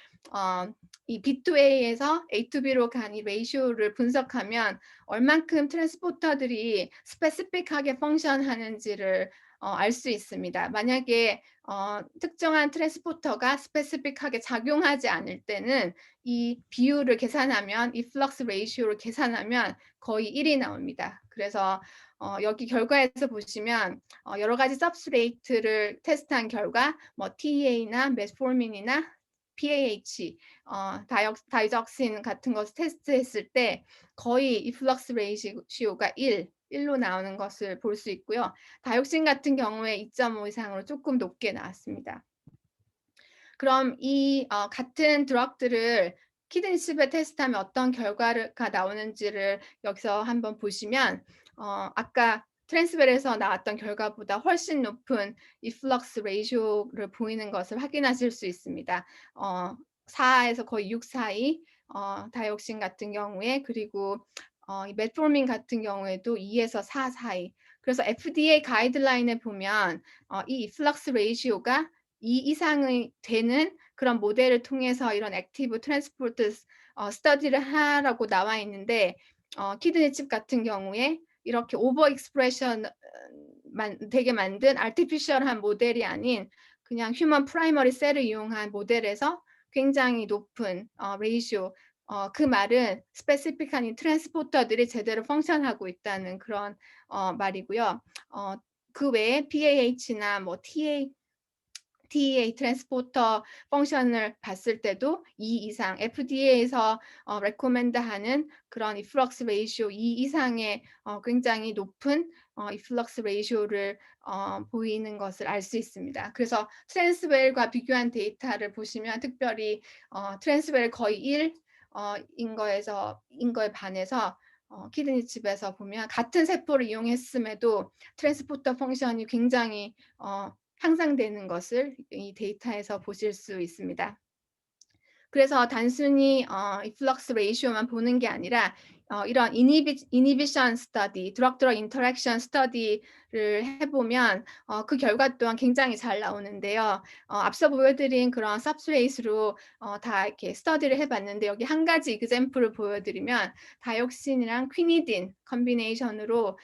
이 B2A에서 A2B로 간 이 레이시오를 분석하면 얼만큼 트랜스포터들이 스페시픽하게 펑션하는지를 알 수 있습니다. 만약에 특정한 트랜스포터가 스페시픽하게 작용하지 않을 때는 이 비율을 계산하면 이 플럭스 레이시오를 계산하면 거의 1이 나옵니다. 그래서 여기 결과에서 보시면 여러 가지 सब스트레이트를 테스트한 결과 뭐 TEA나 메스포르민이나 PAH, 다이적신 같은 것을 테스트했을 때 거의 이 플럭스 레이시오가 1로 나오는 것을 볼 수 있고요. 다이옥신 같은 경우에 2.5 이상으로 조금 높게 나왔습니다. 그럼 이 같은 드럭들을 키드니칩에 테스트하면 어떤 결과가 나오는지를 여기서 한번 보시면 아까 트랜스벨에서 나왔던 결과보다 훨씬 높은 이플럭스 레이쇼를 보이는 것을 확인하실 수 있습니다. 4에서 거의 6 사이 다이옥신 같은 경우에 그리고 이 메트포르민 같은 경우에도 2에서 4 사이. 그래서 FDA 가이드라인에 보면 이 이플럭스 레이시오가 2 이상이 되는 그런 모델을 통해서 이런 액티브 트랜스포트 스터디를 하라고 나와 있는데 키드니칩 같은 경우에 이렇게 오버 익스프레션 되게 만든 아티피셜한 모델이 아닌 그냥 휴먼 프라이머리 셀을 이용한 모델에서 굉장히 높은 레이시오 그 말은 스페시픽한 이 트랜스포터들이 제대로 펑션하고 있다는 그런 말이고요. 그 외에 PAH나 뭐 TEA 트랜스포터 펑션을 봤을 때도 2 이상 FDA에서 레코멘드하는 그런 이플럭스 레이시오 2 이상의 굉장히 높은 이플럭스 레이시오를 보이는 것을 알 수 있습니다. 그래서 트랜스웰과 비교한 데이터를 보시면 특별히 트랜스웰 거의 1 인 거에 반해서 키드니칩에서 보면 같은 세포를 이용했음에도 트랜스포터 펑션이 굉장히 향상되는 것을 이 데이터에서 보실 수 있습니다. 그래서 단순히 이플럭스 레이시오만 보는 게 아니라 이런 이니비션 스터디, 드럭 인터랙션 스터디를 해보면 그 결과 또한 굉장히 잘 나오는데요. 앞서 보여드린 그런 substrate로 다 이렇게 스터디를 해봤는데 여기 한 가지 example을 보여드리면 다이옥신이랑 퀴니딘 컨비네이션으로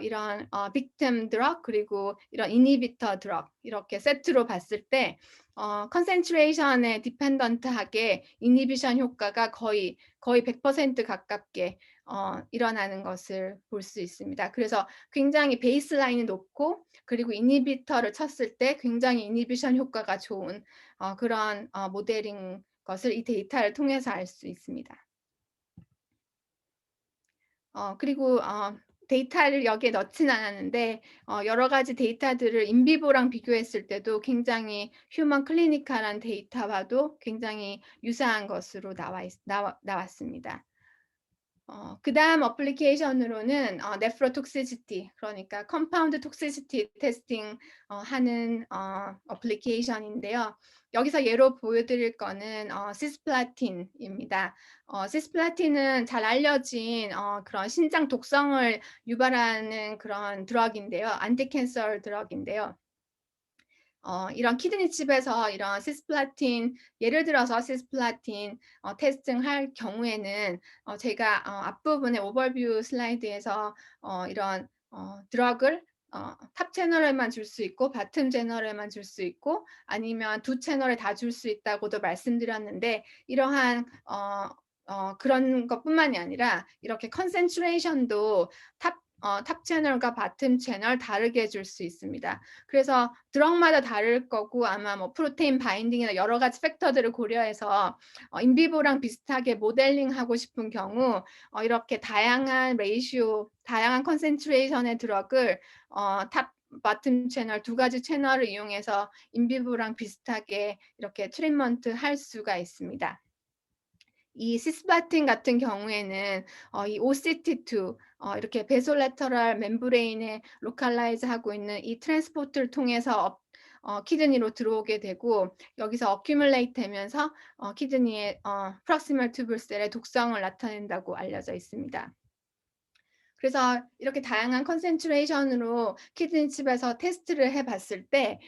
이런 빅템 드럭 그리고 이런 이니비터 드럭 이렇게 세트로 봤을 때 컨센트레이션에 디펜던트하게 이니비션 효과가 거의 100% 가깝게 일어나는 것을 볼 수 있습니다. 그래서 굉장히 베이스라인이 높고 그리고 이니비터를 쳤을 때 굉장히 이니비션 효과가 좋은 그런 모델인 것을 이 데이터를 통해서 알 수 있습니다. 그리고 데이터를 여기에 넣진 않았는데 여러 가지 데이터들을 인비보랑 비교했을 때도 굉장히 휴먼 클리니컬한 데이터와도 굉장히 유사한 것으로 나왔습니다. 그다음 어플리케이션으로는 네프로톡시시티, 그러니까 컴파운드 톡시시티 테스팅 하는 어플리케이션인데요. 여기서 예로 보여드릴 거는 시스플라틴입니다. 시스플라틴은 잘 알려진 그런 신장 독성을 유발하는 그런 드럭인데요. 안티캔서 드럭인데요. 이런 키드니칩에서 이런 시스플라틴, 예를 들어서 시스플라틴 테스팅할 경우에는 제가 앞부분에 오버뷰 슬라이드에서 이런 드럭을 탑 채널에만 줄 수 있고 바텀 채널에만 줄 수 있고 아니면 두 채널에 다 줄 수 있다고도 말씀드렸는데, 이러한 그런 것뿐만이 아니라 이렇게 컨센트레이션도 탑 채널과 바텀 채널 다르게 줄 수 있습니다. 그래서 드럭마다 다를 거고 아마 뭐 프로테인 바인딩이나 여러 가지 팩터들을 고려해서 인비보랑 비슷하게 모델링하고 싶은 경우 이렇게 다양한 레이시오, 다양한 컨센트레이션의 드럭을 탑 바텀 채널 두 가지 채널을 이용해서 인비보랑 비슷하게 이렇게 트리트먼트 할 수가 있습니다. 이 시스플라틴 같은 경우에는 이 OCT2 이렇게 베솔레터럴 멤브레인에 로컬라이즈 하고 있는 이 트랜스포트를 통해서 키드니로 들어오게 되고 여기서 어큐뮬레이트 되면서 키드니의 프록시멀 튜뷸셀의 독성을 나타낸다고 알려져 있습니다. 그래서 이렇게 다양한 컨센트레이션으로 키드니칩에서 테스트를 해봤을 때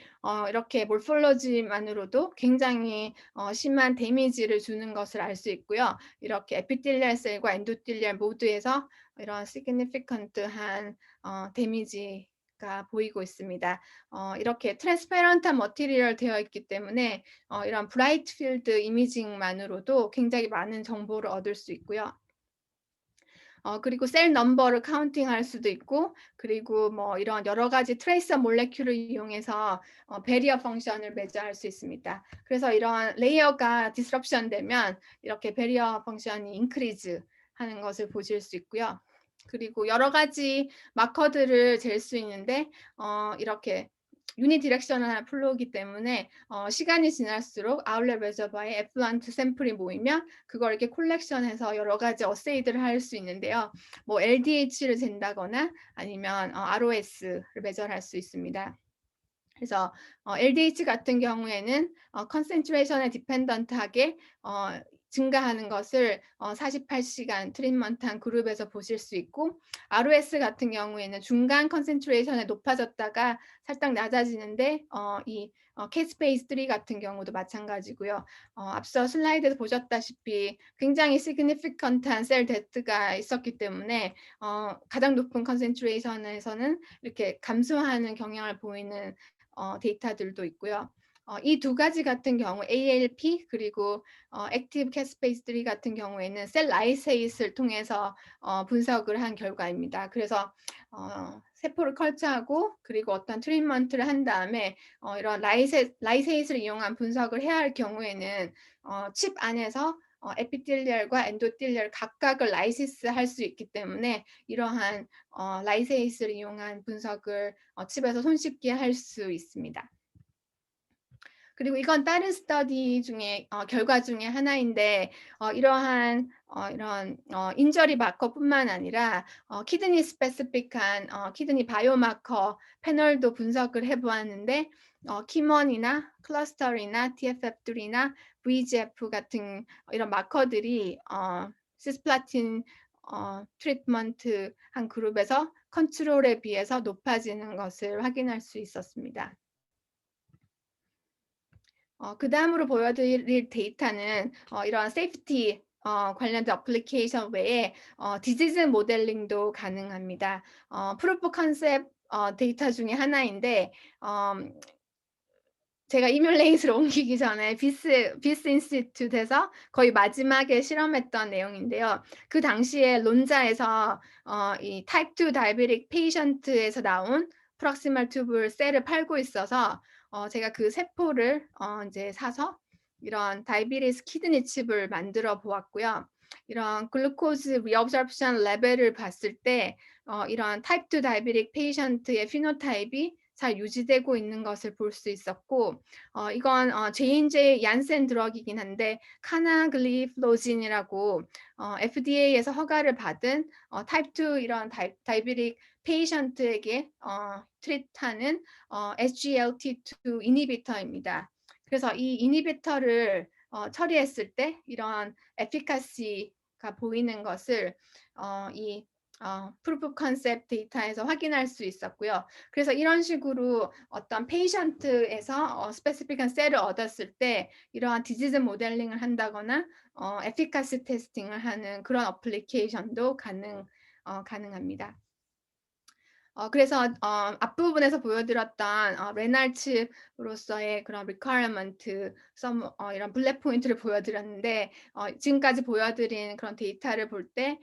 이렇게 몰폴로지만으로도 굉장히 심한 데미지를 주는 것을 알 수 있고요. 이렇게 에피텔리얼 셀과 엔도텔리얼 모두에서 이런 시그니피컨트한 데미지가 보이고 있습니다. 이렇게 트랜스페런트한 머티리얼 되어 있기 때문에 이런 브라이트 필드 이미징만으로도 굉장히 많은 정보를 얻을 수 있고요. 그리고 셀 넘버를 카운팅할 수도 있고, 그리고 뭐 이런 여러 가지 트레이서 몰레큘을 이용해서 베리어 펑션을 매저할 수 있습니다. 그래서 이런 레이어가 디스럽션 되면 이렇게 베리어 펑션이 인크리즈 하는 것을 보실 수 있고요. 그리고 여러 가지 마커들을 잴 수 있는데 이렇게 유니디렉셔널 플로우이기 때문에 시간이 지날수록 아울렛 레저버에 애플런트 샘플이 모이면 그걸 이렇게 콜렉션해서 여러 가지 어세이들을 할 수 있는데요. 뭐 LDH를 잰다거나 아니면 ROS를 매절할 수 있습니다. 그래서 LDH 같은 경우에는 컨센트레이션에 디펜던트하게 증가하는 것을 48시간 트리트먼트한 그룹에서 보실 수 있고, ROS 같은 경우에는 중간 컨센트레이션에 높아졌다가 살짝 낮아지는데 이 캐스페이스 3 같은 경우도 마찬가지고요. 앞서 슬라이드에서 보셨다시피 굉장히 시그니피컨트한 셀 데스가 있었기 때문에 가장 높은 컨센트레이션에서는 이렇게 감소하는 경향을 보이는 데이터들도 있고요. 이 두 가지 같은 경우 ALP 그리고 액티브 캐스페이스 3 같은 경우에는 셀 라이세이스를 통해서 분석을 한 결과입니다. 그래서 세포를 컬처하고 그리고 어떤 트리트먼트를 한 다음에 이런 라이세이스를 이용한 분석을 해야 할 경우에는 칩 안에서 에피텔리얼과 엔도텔리얼 각각을 라이시스 할 수 있기 때문에 이러한 라이세이스를 이용한 분석을 칩에서 손쉽게 할 수 있습니다. 그리고 이건 다른 스터디 중에 결과 중에 하나인데 이러한 이런 인저리 마커뿐만 아니라 키드니 스페시픽한 키드니 바이오마커 패널도 분석을 해보았는데 키먼이나 클러스터리나 TFF3나 VEGF 같은 이런 마커들이 시스플라틴 트리트먼트 한 그룹에서 컨트롤에 비해서 높아지는 것을 확인할 수 있었습니다. 그 다음으로 보여드릴 데이터는 이런 세이프티 관련된 어플리케이션 외에 디지즈 모델링도 가능합니다. 프루프 컨셉 데이터 중에 하나인데 제가 이뮬레이트를 옮기기 전에 비스 인스티튜트에서 거의 마지막에 실험했던 내용인데요. 그 당시에 론자에서 이 타입 2 다이비릭 페이션트에서 나온 프록시멀 튜블 셀을 팔고 있어서 제가 그 세포를 이제 사서 이런 다이비리스 키드니 칩을 만들어 보았고요. 이런 글루코즈 리업sorption 레벨을 봤을 때 이런 타입 2 다이아베틱 페이션트의 피노타입이 잘 유지되고 있는 것을 볼 수 있었고, 이건 J&J 얀센 드럭이긴 한데 카나글리플로진이라고 FDA에서 허가를 받은 타입 2 이런 다이아베틱 페이션트에게 트리트하는 SGLT2 이니비터입니다. 그래서 이 이니비터를 처리했을 때 이런 에피카시가 보이는 것을 이 프루프 오브 컨셉트 데이터에서 확인할 수 있었고요. 그래서 이런 식으로 어떤 페이션트에서 스페시픽한 셀을 얻었을 때 이러한 디지즈 모델링을 한다거나 에피카시 테스팅을 하는 그런 어플리케이션도 가능합니다. 그래서 앞부분에서 보여드렸던 레날칩으로서의 그런 requirement, 이런 블랙 포인트를 보여드렸는데 지금까지 보여드린 그런 데이터를 볼 때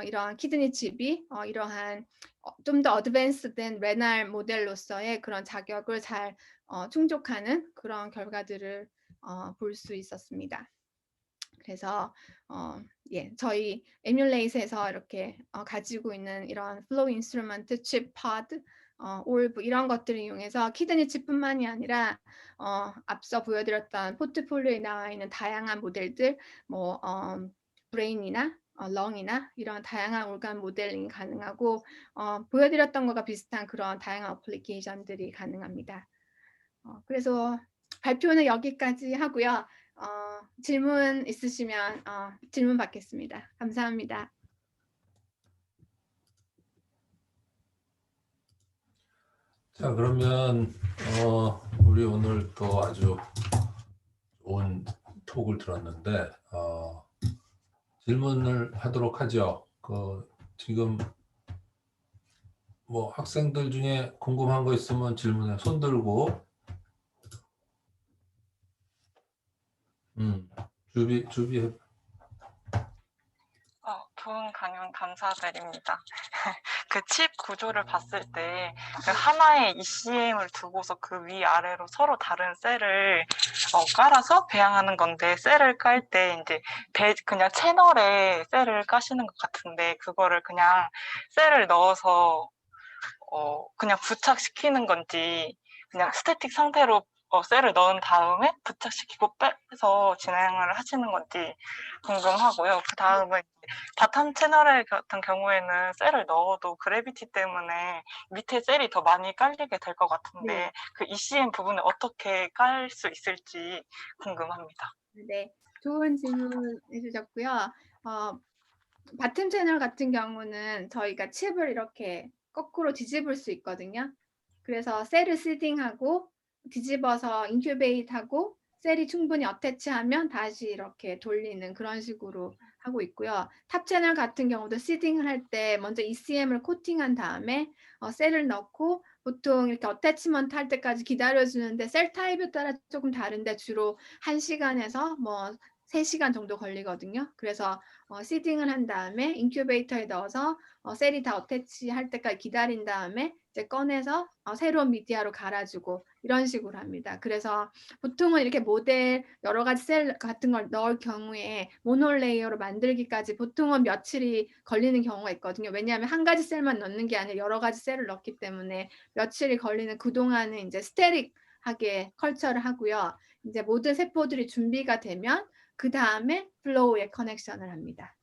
이러한 키드니 칩이 이러한 좀 더 어드밴스된 레날 모델로서의 그런 자격을 잘 충족하는 그런 결과들을 볼 수 있었습니다. 그래서 예, 저희 에뮬레이트에서 이렇게 가지고 있는 이런 플로우 인스트루먼트, 칩, 파드, 올브 이런 것들을 이용해서 키드니 칩뿐만이 아니라 앞서 보여드렸던 포트폴리오에 나와 있는 다양한 모델들, 뭐 브레인이나 렁이나 이런 다양한 organ 모델링이 가능하고 보여드렸던 것과 비슷한 그런 다양한 어플리케이션들이 가능합니다. 그래서 발표는 여기까지 하고요. 질문 있으시면 질문 받겠습니다. 감사합니다. 자, 그러면 우리 오늘 또 아주 좋은 톡을 들었는데 질문을 하도록 하죠. 지금 뭐 학생들 중에 궁금한 거 있으면 질문에 손 들고 주비 좋은 강연 감사드립니다. 그 칩 구조를 봤을 때 그 하나의 ECM을 두고서 그 위아래로 서로 다른 셀을 깔아서 배양하는 건데, 셀을 깔 때 이제 그냥 채널에 셀을 까시는 것 같은데, 그거를 그냥 셀을 넣어서 그냥 부착시키는 건지, 그냥 스태틱 상태로 셀을 넣은 다음에 부착시키고 빼서 진행을 하시는 건지 궁금하고요. 그 다음에 바텀 채널의 같은 경우에는 셀을 넣어도 그래비티 때문에 밑에 셀이 더 많이 깔리게 될 것 같은데, 네. 그 ECM 부분을 어떻게 깔 수 있을지 궁금합니다. 네, 좋은 질문 해주셨고요. 바텀 채널 같은 경우는 저희가 칩을 이렇게 거꾸로 뒤집을 수 있거든요. 그래서 셀을 시딩하고 뒤집어서 인큐베이트하고 셀이 충분히 어태치하면 다시 이렇게 돌리는 그런 식으로 하고 있고요. 탑 채널 같은 경우도 시딩을 할 때 먼저 ECM을 코팅한 다음에 셀을 넣고 보통 이렇게 어태치먼트 할 때까지 기다려주는데 셀 타입에 따라 조금 다른데 주로 1시간에서 뭐 3시간 정도 걸리거든요. 그래서 시딩을 한 다음에 인큐베이터에 넣어서 셀이 다 어태치 할 때까지 기다린 다음에 이제 꺼내서 새로운 미디어로 갈아주고 이런 식으로 합니다. 그래서 보통은 이렇게 모델 여러 가지 셀 같은 걸 넣을 경우에 모노레이어로 만들기까지 보통은 며칠이 걸리는 경우가 있거든요. 왜냐하면 한 가지 셀만 넣는 게 아니라 여러 가지 셀을 넣기 때문에 며칠이 걸리는 그동안은 이제 스테릭하게 컬처를 하고요. 이제 모든 세포들이 준비가 되면 그 다음에 플로우에 커넥션을 합니다.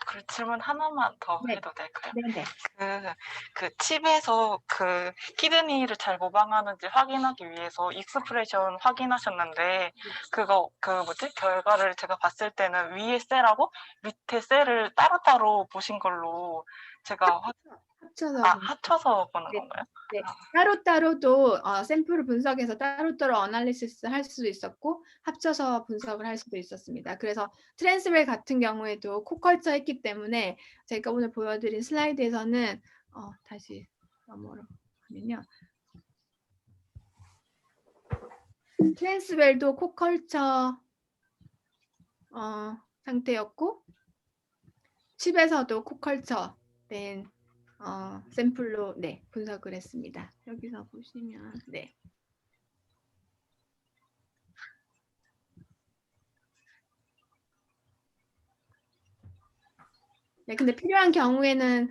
그 질문 하나만 더 네. 해도 될까요? 네네. 그 칩에서 그 키드니를 잘 모방하는지 확인하기 위해서 익스프레션 확인하셨는데, 그거 결과를 제가 봤을 때는 위에 셀하고 밑에 셀을 따로따로 보신 걸로 제가 합쳐서 보는 네. 건가요? 네, 따로따로도 샘플을 분석해서 따로따로 어널리시스 할 수도 있었고 합쳐서 분석을 할 수도 있었습니다. 그래서 트랜스웰 같은 경우에도 코컬처 했기 때문에 제가 오늘 보여드린 슬라이드에서는 다시 넘어가면요. 트랜스웰도 코컬처 상태였고 칩에서도 코컬처 된 샘플로 분석을 했습니다. 여기서 보시면 네, 근데 필요한 경우에는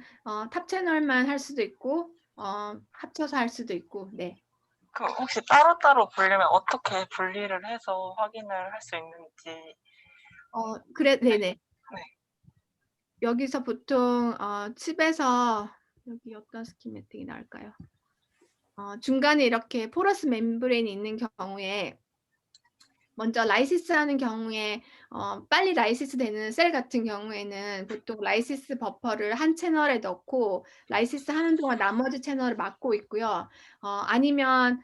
탑 채널만 할 수도 있고 합쳐서 할 수도 있고. 네. 그 혹시 따로따로 보려면 어떻게 분리를 해서 확인을 할 수 있는지. 그래, 네네. 네. 여기서 보통 칩에서 여기 어떤 스키매틱이 나올까요? 중간에 이렇게 포러스 멤브레인이 있는 경우에 먼저 라이시스 하는 경우에 빨리 라이시스 되는 셀 같은 경우에는 보통 라이시스 버퍼를 한 채널에 넣고 라이시스 하는 동안 나머지 채널을 막고 있고요. 아니면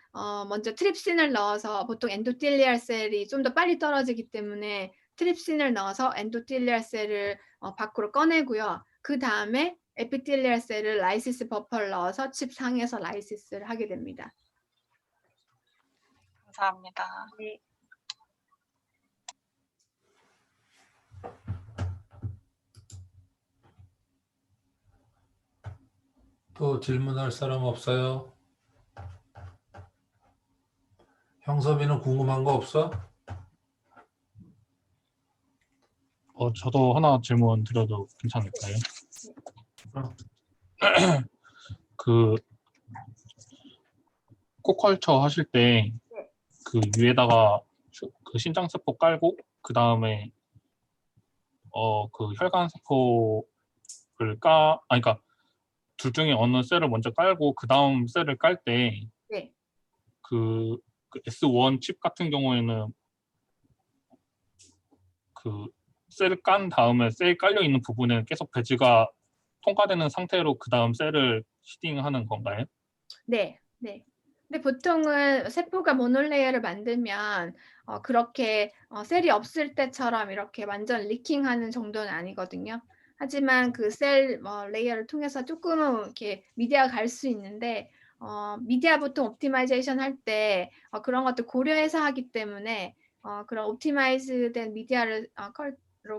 먼저 트립신을 넣어서 보통 엔도텔리알 셀이 좀 더 빨리 떨어지기 때문에 트립신을 넣어서 엔도텔리알 셀을 밖으로 꺼내고요. 그 다음에 에피텔리알 셀을 라이시스 버퍼를 넣어서 칩 상에서 라이시스를 하게 됩니다. 감사합니다. 네. 또 질문할 사람 없어요? 형섭이는 궁금한 거 없어? 저도 하나 질문 드려도 괜찮을까요? 그 코컬처 하실 때 그 위에다가 그 신장 세포 깔고 그 다음에 그 혈관 세포를 그러니까 둘 중에 어느 셀을 먼저 깔고 그 다음 셀을 깔 때 네. 그 S1 칩 같은 경우에는 그 셀을 깐 다음에 셀 깔려 있는 부분에 계속 배지가 통과되는 상태로 그 다음 셀을 시딩하는 건가요? 네, 네. 근데 보통은 세포가 모놀레이어를 만들면 그렇게 셀이 없을 때처럼 이렇게 완전 리킹하는 정도는 아니거든요. 하지만 그 셀 레이어를 통해서 조금은 이렇게 미디어가 갈 수 있는데 미디어 보통 옵티마이제이션 할 때 그런 것도 고려해서 하기 때문에 그런 옵티마이즈된 미디어를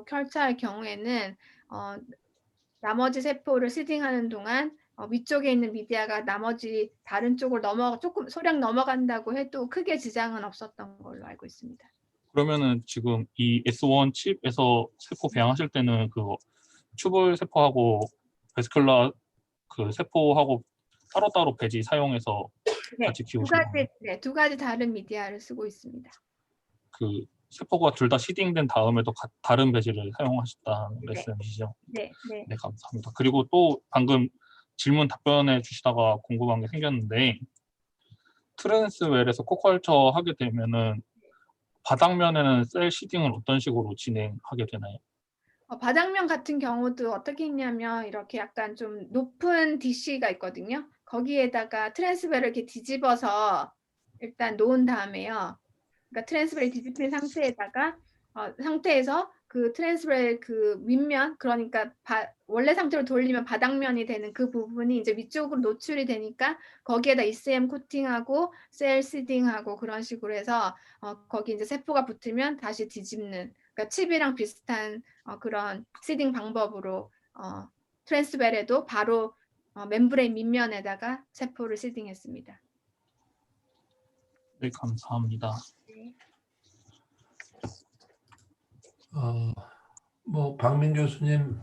컬처할 경우에는 나머지 세포를 시딩하는 동안 위쪽에 있는 미디어가 나머지 다른 쪽을 조금 소량 넘어간다고 해도 크게 지장은 없었던 걸로 알고 있습니다. 그러면은 지금 이 S1 칩에서 세포 배양하실 때는 그 튜블 세포하고 베스큘라 그 세포하고 따로따로 배지 사용해서 같이 키우시는 거예요? 두 가지 다른 미디어를 쓰고 있습니다. 그 세포가 둘 다 시딩된 다음에도 다른 배지를 사용하셨다는 말씀이시죠? 네, 네. 네, 감사합니다. 그리고 또 방금 질문 답변해 주시다가 궁금한 게 생겼는데 트랜스웰에서 코컬처 하게 되면은 바닥면에는 셀 시딩을 어떤 식으로 진행하게 되나요? 바닥면 같은 경우도 어떻게 했냐면 이렇게 약간 좀 높은 DC가 있거든요. 거기에다가 트랜스벨을 이렇게 뒤집어서 일단 놓은 다음에요. 그러니까 트랜스벨이 뒤집힌 상태에서 그 트랜스벨 그 윗면, 그러니까 원래 상태로 돌리면 바닥면이 되는 그 부분이 이제 위쪽으로 노출이 되니까 거기에다 ECM 코팅하고 셀 시딩하고 그런 식으로 해서 거기 이제 세포가 붙으면 다시 뒤집는, 그러니까 칩이랑 비슷한 그런 시딩 방법으로 트랜스벨에도 바로 멤브레인 밑면에다가 세포를 시딩했습니다. 네, 감사합니다. 뭐 박민 교수님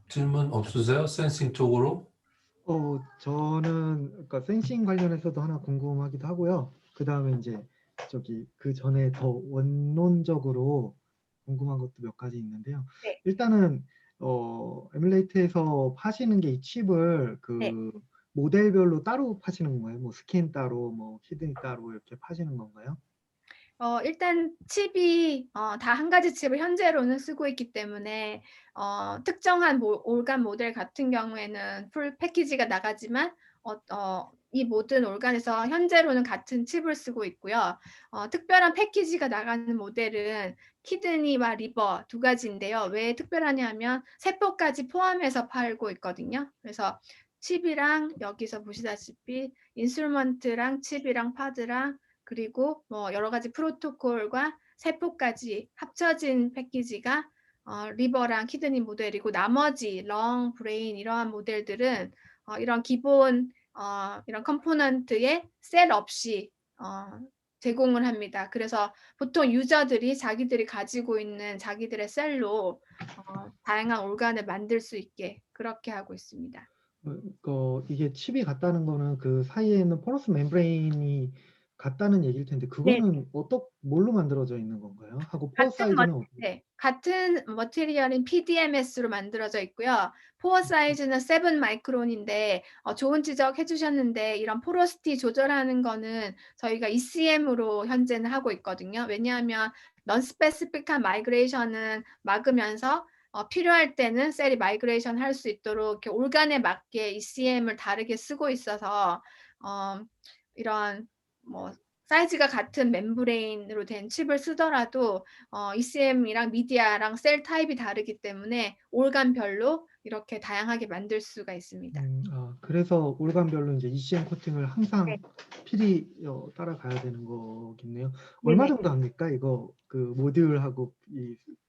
질문 없으세요? 센싱 쪽으로? 저는 그러니까 센싱 관련해서도 하나 궁금하기도 하고요. 그 다음에 이제 그 전에 더 원론적으로 궁금한 것도 몇 가지 있는데요. 네. 일단은 에뮬레이트에서 파시는 게 이 칩을 그 네. 모델별로 따로 파시는 건가요? 뭐 스캔 따로, 뭐 히든 따로 이렇게 파시는 건가요? 일단 칩이 다 한 가지 칩을 현재로는 쓰고 있기 때문에 특정한 올간 모델 같은 경우에는 풀 패키지가 나가지만 이 모든 올간에서 현재로는 같은 칩을 쓰고 있고요. 특별한 패키지가 나가는 모델은 키드니와 리버 두 가지인데요. 왜 특별하냐면 세포까지 포함해서 팔고 있거든요. 그래서 칩이랑 여기서 보시다시피 인스트루먼트랑 칩이랑 파드랑 그리고 뭐 여러 가지 프로토콜과 세포까지 합쳐진 패키지가 리버랑 키드니 모델이고, 나머지 렁, 브레인 이러한 모델들은 이런 기본 이런 컴포넌트에 셀 없이 제공을 합니다. 그래서 보통 유저들이 자기들이 가지고 있는 자기들의 셀로 다양한 올간을 만들 수 있게 그렇게 하고 있습니다. 이게 칩이 같다는 거는 그 사이에 있는 포러스 멤브레인이 같다는 얘기일 텐데 네. 그거는 뭘로 만들어져 있는 건가요? 하고 포어 사이즈는 어떻게? 네, 같은 머티리얼인 PDMS로 만들어져 있고요. 포어 사이즈는 7 마이크론인데 좋은 지적해 주셨는데 이런 포러시티 조절하는 거는 저희가 ECM으로 현재는 하고 있거든요. 왜냐하면 넌스페시픽한 마이그레이션은 막으면서 필요할 때는 셀이 마이그레이션 할 수 있도록 이렇게 올간에 맞게 ECM을 다르게 쓰고 있어서 이런 뭐 사이즈가 같은 멤브레인으로 된 칩을 쓰더라도 ECM이랑 미디아랑 셀 타입이 다르기 때문에 올간별로 이렇게 다양하게 만들 수가 있습니다. 그래서 올간별로 이제 ECM 코팅을 항상 네. 필히 따라가야 되는 거겠네요. 네네. 얼마 정도 합니까? 이거 그 모듈하고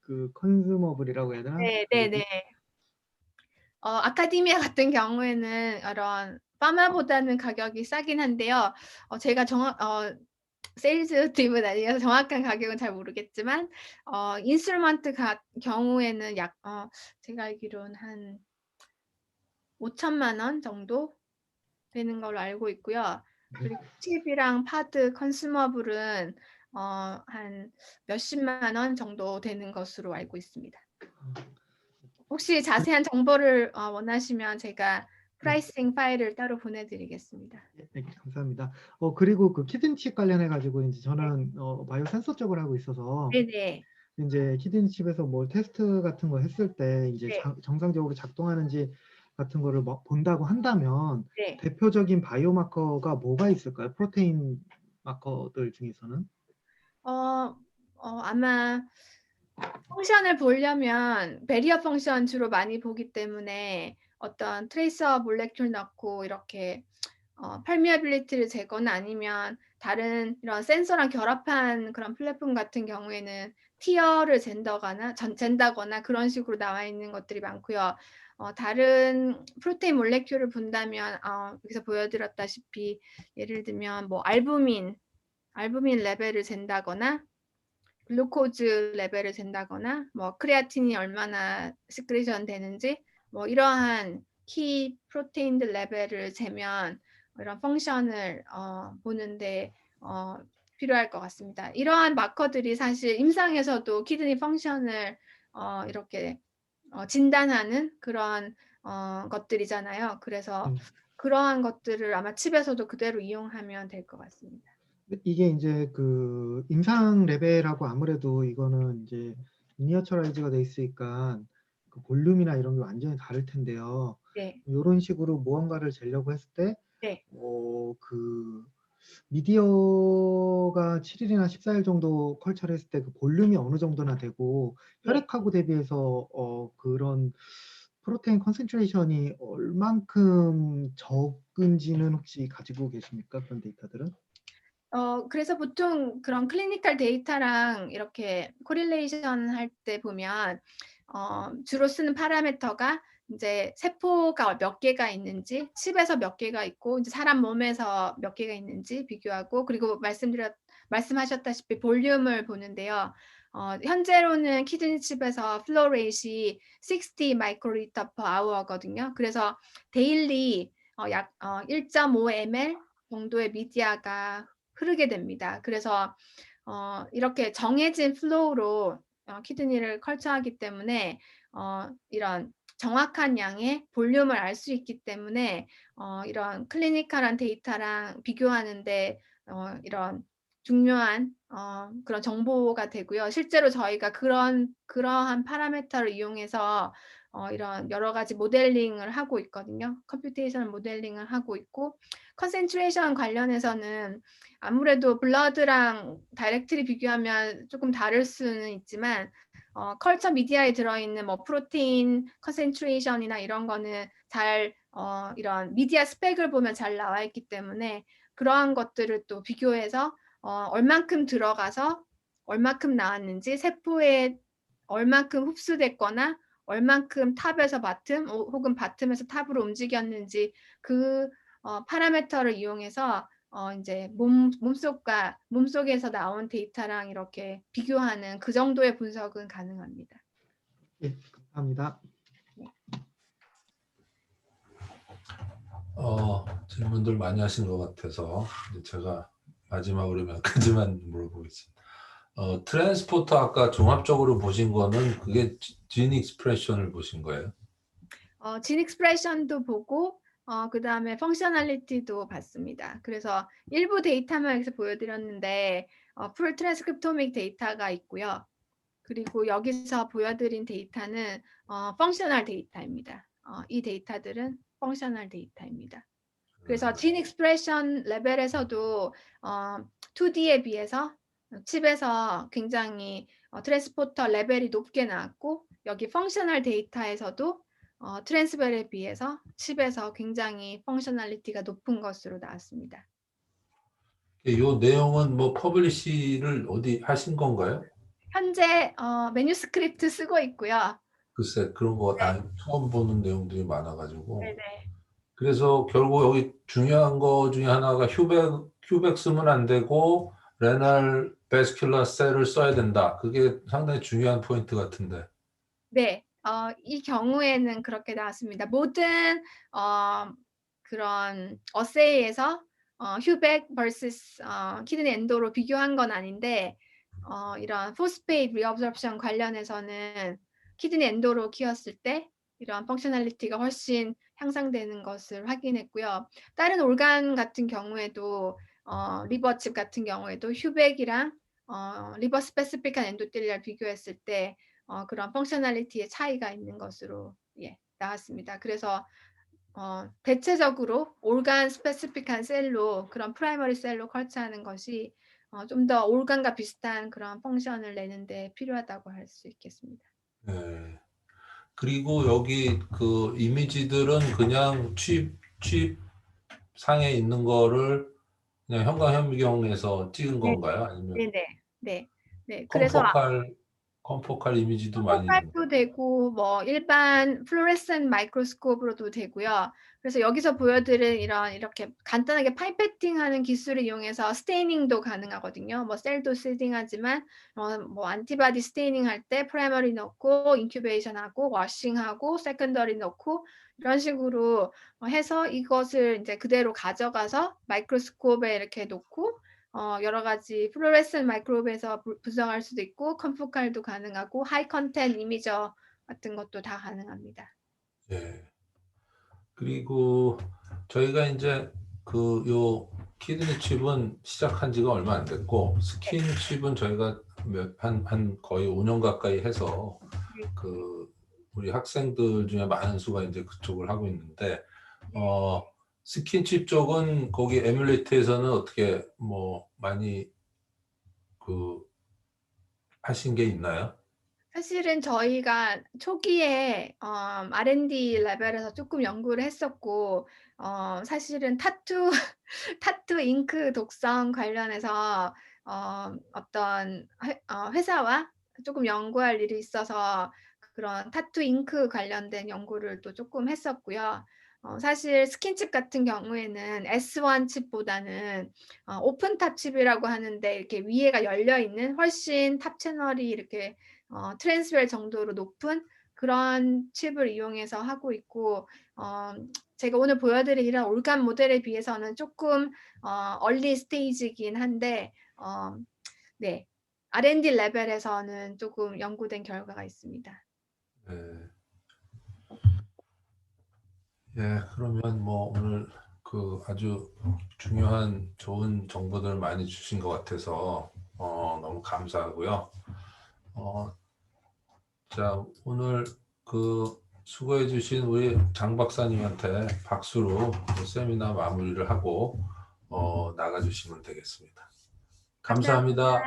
그 컨슈머블이라고 해야 되나? 네네네. 아카데미아 같은 경우에는 이런 파마보다는 가격이 싸긴 한데요. 제가 세일즈 팀은 아니어서 정확한 가격은 잘 모르겠지만 인스트루먼트 경우에는 제가 알기로는 한 5천만 원 정도 되는 걸로 알고 있고요. 그리고 칩이랑 파드 컨슈머블은 한 몇십만 원 정도 되는 것으로 알고 있습니다. 혹시 자세한 정보를 원하시면 제가 프라이싱 파일을 따로 보내드리겠습니다. 네, 감사합니다. 그리고 그 키드니 관련해 가지고 이제 저는 바이오 센서 쪽을 하고 있어서 네네. 이제 키드니 칩에서 뭐 테스트 같은 거 했을 때 이제 네. 정상적으로 작동하는지 같은 거를 본다고 한다면 네. 대표적인 바이오마커가 뭐가 있을까요? 프로테인 마커들 중에서는? 아마 펑션을 보려면 베리어 펑션 주로 많이 보기 때문에 어떤 트레이서 몰레큘 넣고 이렇게 permeability를 재거나 아니면 다른 이런 센서랑 결합한 그런 플랫폼 같은 경우에는 티어를 잰다거나 그런 식으로 나와 있는 것들이 많고요. 다른 프로테인 몰레큘을 본다면 여기서 보여드렸다시피 예를 들면 뭐 알부민 레벨을 잰다거나 글루코즈 레벨을 잰다거나 뭐 크레아틴이 얼마나 시크레이션 되는지 뭐 이러한 키 프로테인들 레벨을 재면 이런 펑션을 보는데 필요할 것 같습니다. 이러한 마커들이 사실 임상에서도 키드니 펑션을 이렇게 진단하는 그런 것들이잖아요. 그래서 그러한 것들을 아마 칩에서도 그대로 이용하면 될 것 같습니다. 이게 이제 그 임상 레벨하고 아무래도 이거는 이제 미니어처라이즈가 돼 있으니까 그 볼륨이나 이런 게 완전히 다를 텐데요. 네. 이런 식으로 무언가를 재려고 했을 때, 네. 그 미디어가 7일이나 14일 정도 컬처를 했을 때 그 볼륨이 어느 정도나 되고 네. 혈액하고 대비해서 그런 프로테인 컨센트레이션이 얼만큼 적은지는 혹시 가지고 계십니까? 그런 데이터들은? 그래서 보통 그런 클리니컬 데이터랑 이렇게 코릴레이션 할 때 보면 주로 쓰는 파라미터가 이제 세포가 몇 개가 있는지, 칩에서 몇 개가 있고, 이제 사람 몸에서 몇 개가 있는지 비교하고, 그리고 말씀하셨다시피 볼륨을 보는데요. 현재로는 키드니 칩에서 플로 레이트이 60 마이크로리터 per hour거든요. 그래서 데일리 약 1.5 ml 정도의 미디아가 흐르게 됩니다. 그래서 이렇게 정해진 플로우로 키드니를 컬처하기 때문에 이런 정확한 양의 볼륨을 알 수 있기 때문에 이런 클리니컬한 데이터랑 비교하는데 이런 중요한 그런 정보가 되고요. 실제로 저희가 그러한 파라미터를 이용해서 이런 여러 가지 모델링을 하고 있거든요. 컴퓨테이션 모델링을 하고 있고, 컨센트레이션 관련해서는 아무래도 블러드랑 다이렉트리 비교하면 조금 다를 수는 있지만 컬처 미디어에 들어있는 뭐 프로테인 컨센트레이션이나 이런 거는 잘 이런 미디어 스펙을 보면 잘 나와 있기 때문에 그러한 것들을 또 비교해서 얼만큼 들어가서 얼만큼 나왔는지, 세포에 얼만큼 흡수됐거나 얼만큼 탑에서 바텀 혹은 바텀에서 탑으로 움직였는지 그 파라미터를 이용해서 이제 몸속에서 나온 데이터랑 이렇게 비교하는 그 정도의 분석은 가능합니다. 예, 감사합니다. 질문들 많이 하신 것 같아서 이제 제가 마지막으로 몇 가지만 물어보겠습니다. 트랜스포터 아까 종합적으로 보신 거는 그게 진 익스프레션을 보신 거예요? 진 익스프레션도 보고 그다음에 펑셔널리티도 봤습니다. 그래서 일부 데이터만 여기서 보여드렸는데 풀 트랜스크립토믹 데이터가 있고요. 그리고 여기서 보여드린 데이터는 펑셔널 데이터입니다. 이 데이터들은 펑셔널 데이터입니다. 그래서 진 익스프레션 레벨에서도 2D에 비해서 칩에서 굉장히 트랜스포터 레벨이 높게 나왔고 여기 펑셔널 데이터에서도 트랜스벨에 비해서 칩에서 굉장히 펑셔널리티가 높은 것으로 나왔습니다. 이 내용은 뭐 퍼블리시를 어디 하신 건가요? 현재 매뉴스크립트 쓰고 있고요. 글쎄 그런 거 처음 보는 내용들이 많아가지고 네네. 그래서 결국 여기 중요한 거 중에 하나가 휴백 쓰면 안 되고 레날 베스큘러 셀을 써야 된다. 그게 상당히 중요한 포인트 같은데. 네, 이 경우에는 그렇게 나왔습니다. 모든 그런 어세이에서 휴백 vs 키드니 엔도로 비교한 건 아닌데 이런 포스페이드 리어브sorption 관련해서는 키드니 엔도로 키웠을 때 이런 펑셔널리티가 훨씬 향상되는 것을 확인했고요. 다른 올간 같은 경우에도 리버칩 같은 경우에도 휴백이랑 리버 스페시픽한 엔도텔리아를 비교했을 때 그런 펑셔널리티의 차이가 있는 것으로 나왔습니다. 그래서 대체적으로 올간 스페시픽한 셀로 그런 프라이머리 셀로 컬처하는 것이 좀 더 올간과 비슷한 그런 펑션을 내는데 필요하다고 할 수 있겠습니다. 네. 그리고 여기 그 이미지들은 그냥 칩 상에 있는 거를 그냥 형광현미경에서 찍은 네, 건가요? 아니면 네. 그래서 컴포칼 이미지도 많이 있는 컴포칼도 되고 뭐 일반 플로레센 마이크로스코프로도 되고요. 그래서 여기서 보여드린 이렇게 간단하게 파이페팅하는 기술을 이용해서 스테이닝도 가능하거든요. 뭐 셀도 스테이닝하지만 뭐 안티바디 스테이닝 할 때 프라이머리 넣고 인큐베이션하고 워싱하고 세컨더리 넣고 이런 식으로 해서 이것을 이제 그대로 가져가서 마이크로스코프에 이렇게 놓고 여러 가지 플로레센 마이크로브에서 분석할 수도 있고 컴포칼도 가능하고 하이 컨텐 이미저 같은 것도 다 가능합니다. 예. 그리고 저희가 이제 요 키드니 칩은 시작한 지가 얼마 안 됐고 스킨 칩은 저희가 한 거의 5년 가까이 해서 우리 학생들 중에 많은 수가 이제 그쪽을 하고 있는데 스킨칩 쪽은 거기 에뮬레이트에서는 어떻게 뭐 많이 하신 게 있나요? 사실은 저희가 초기에 R&D 레벨에서 조금 연구를 했었고 사실은 타투 잉크 독성 관련해서 어떤 회사와 조금 연구할 일이 있어서 그런 타투 잉크 관련된 연구를 또 조금 했었고요. 사실 스킨칩 같은 경우에는 S1 칩보다는 오픈 탑 칩이라고 하는데 이렇게 위에가 열려 있는 훨씬 탑 채널이 이렇게 트랜스벨 정도로 높은 그런 칩을 이용해서 하고 있고 제가 오늘 보여드릴 이런 올간 모델에 비해서는 조금 얼리 스테이지이긴 한데 네, R&D 레벨에서는 조금 연구된 결과가 있습니다. 네. 예, 그러면 뭐 오늘 아주 중요한 좋은 정보들 많이 주신 것 같아서 너무 감사하고요. 자, 오늘 수고해 주신 우리 장 박사님한테 박수로 세미나 마무리를 하고 나가 주시면 되겠습니다. 감사합니다.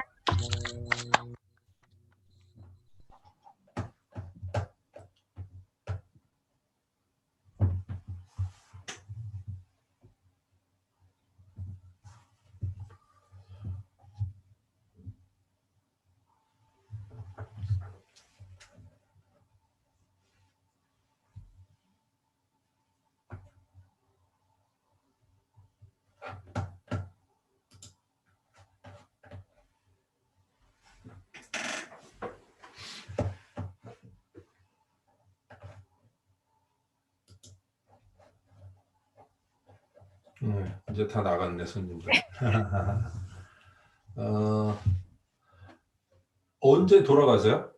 이제 다 나갔네, 손님들. 언제 돌아가세요?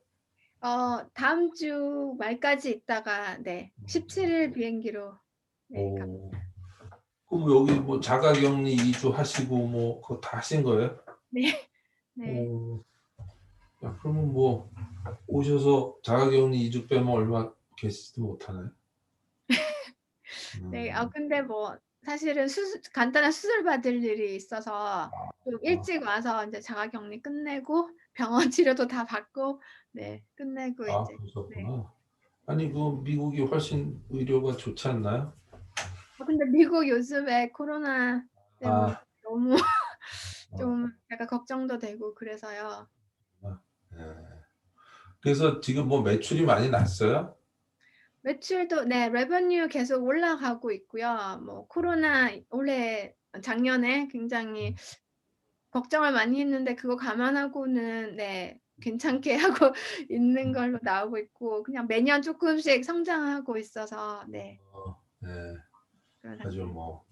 다음 주 말까지 있다가 17일 비행기로 갑니다. 오. 그럼 여기 뭐 자가격리 2주 하시고 뭐 그거 다 하신 거예요? 네. 오. 야, 그러면 뭐 오셔서 자가격리 2주 빼면 얼마 계시지도 못하나요? 네. 근데 뭐 사실은 간단한 수술 받을 일이 있어서 좀 일찍 와서 이제 자가격리 끝내고 병원 치료도 다 받고 끝내고 이제 그러셨구나. 아니 그 미국이 훨씬 의료가 좋지 않나요? 근데 미국 요즘에 코로나 때문에 너무 좀 약간 걱정도 되고 그래서요. 네. 그래서 지금 뭐 매출이 많이 났어요? 매출도 레버뉴 계속 올라가고 있고요. 뭐 코로나 작년에 굉장히 걱정을 많이 했는데 그거 감안하고는 괜찮게 하고 있는 걸로 나오고 있고 그냥 매년 조금씩 성장하고 있어서 네. 그런 아주 상태. 뭐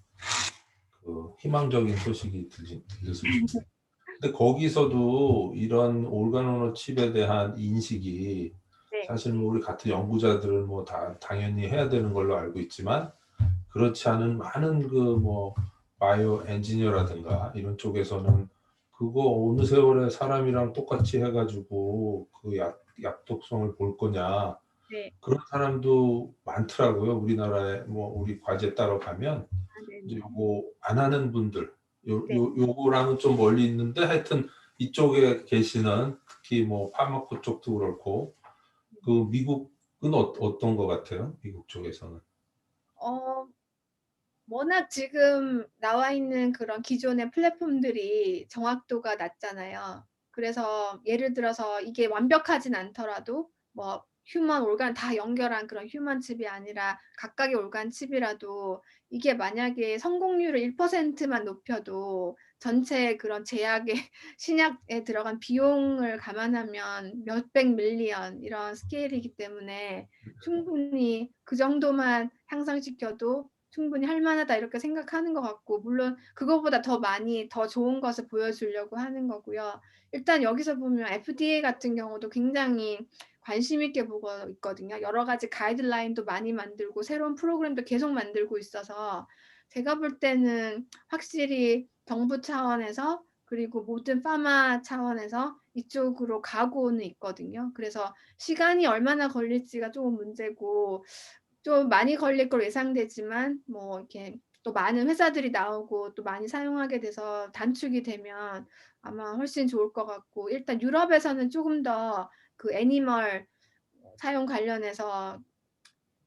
그 희망적인 소식이 들려서 좋네요. 근데 거기서도 이런 organ-on-a chip에 대한 인식이 사실 뭐 우리 같은 연구자들은 뭐 다 당연히 해야 되는 걸로 알고 있지만 그렇지 않은 많은 그 뭐 바이오 엔지니어라든가 이런 쪽에서는 그거 어느 세월에 사람이랑 똑같이 해가지고 그 약독성을 볼 거냐 그런 사람도 많더라고요. 우리나라에 뭐 우리 과제 따러 가면 이제 요거 안 하는 분들 요거랑은 좀 멀리 있는데 하여튼 이쪽에 계시는 특히 뭐 파마코 쪽도 그렇고 그 미국은 어떤 것 같아요? 미국 쪽에서는. 워낙 지금 나와 있는 그런 기존의 플랫폼들이 정확도가 낮잖아요. 그래서 예를 들어서 이게 완벽하진 않더라도 뭐 휴먼 올간 다 연결한 그런 휴먼 칩이 아니라 각각의 올간 칩이라도 이게 만약에 성공률을 1%만 높여도 전체 그런 제약의 신약에 들어간 비용을 감안하면 몇백 밀리언 이런 스케일이기 때문에 충분히 그 정도만 향상시켜도 충분히 할 만하다 이렇게 생각하는 것 같고 물론 그거보다 더 많이 더 좋은 것을 보여주려고 하는 거고요. 일단 여기서 보면 FDA 같은 경우도 굉장히 관심 있게 보고 있거든요. 여러 가지 가이드라인도 많이 만들고 새로운 프로그램도 계속 만들고 있어서 제가 볼 때는 확실히 정부 차원에서 그리고 모든 파마 차원에서 이쪽으로 가고는 있거든요. 그래서 시간이 얼마나 걸릴지가 조금 문제고 좀 많이 걸릴 걸 예상되지만 뭐 이렇게 또 많은 회사들이 나오고 또 많이 사용하게 돼서 단축이 되면 아마 훨씬 좋을 것 같고 일단 유럽에서는 조금 더 그 애니멀 사용 관련해서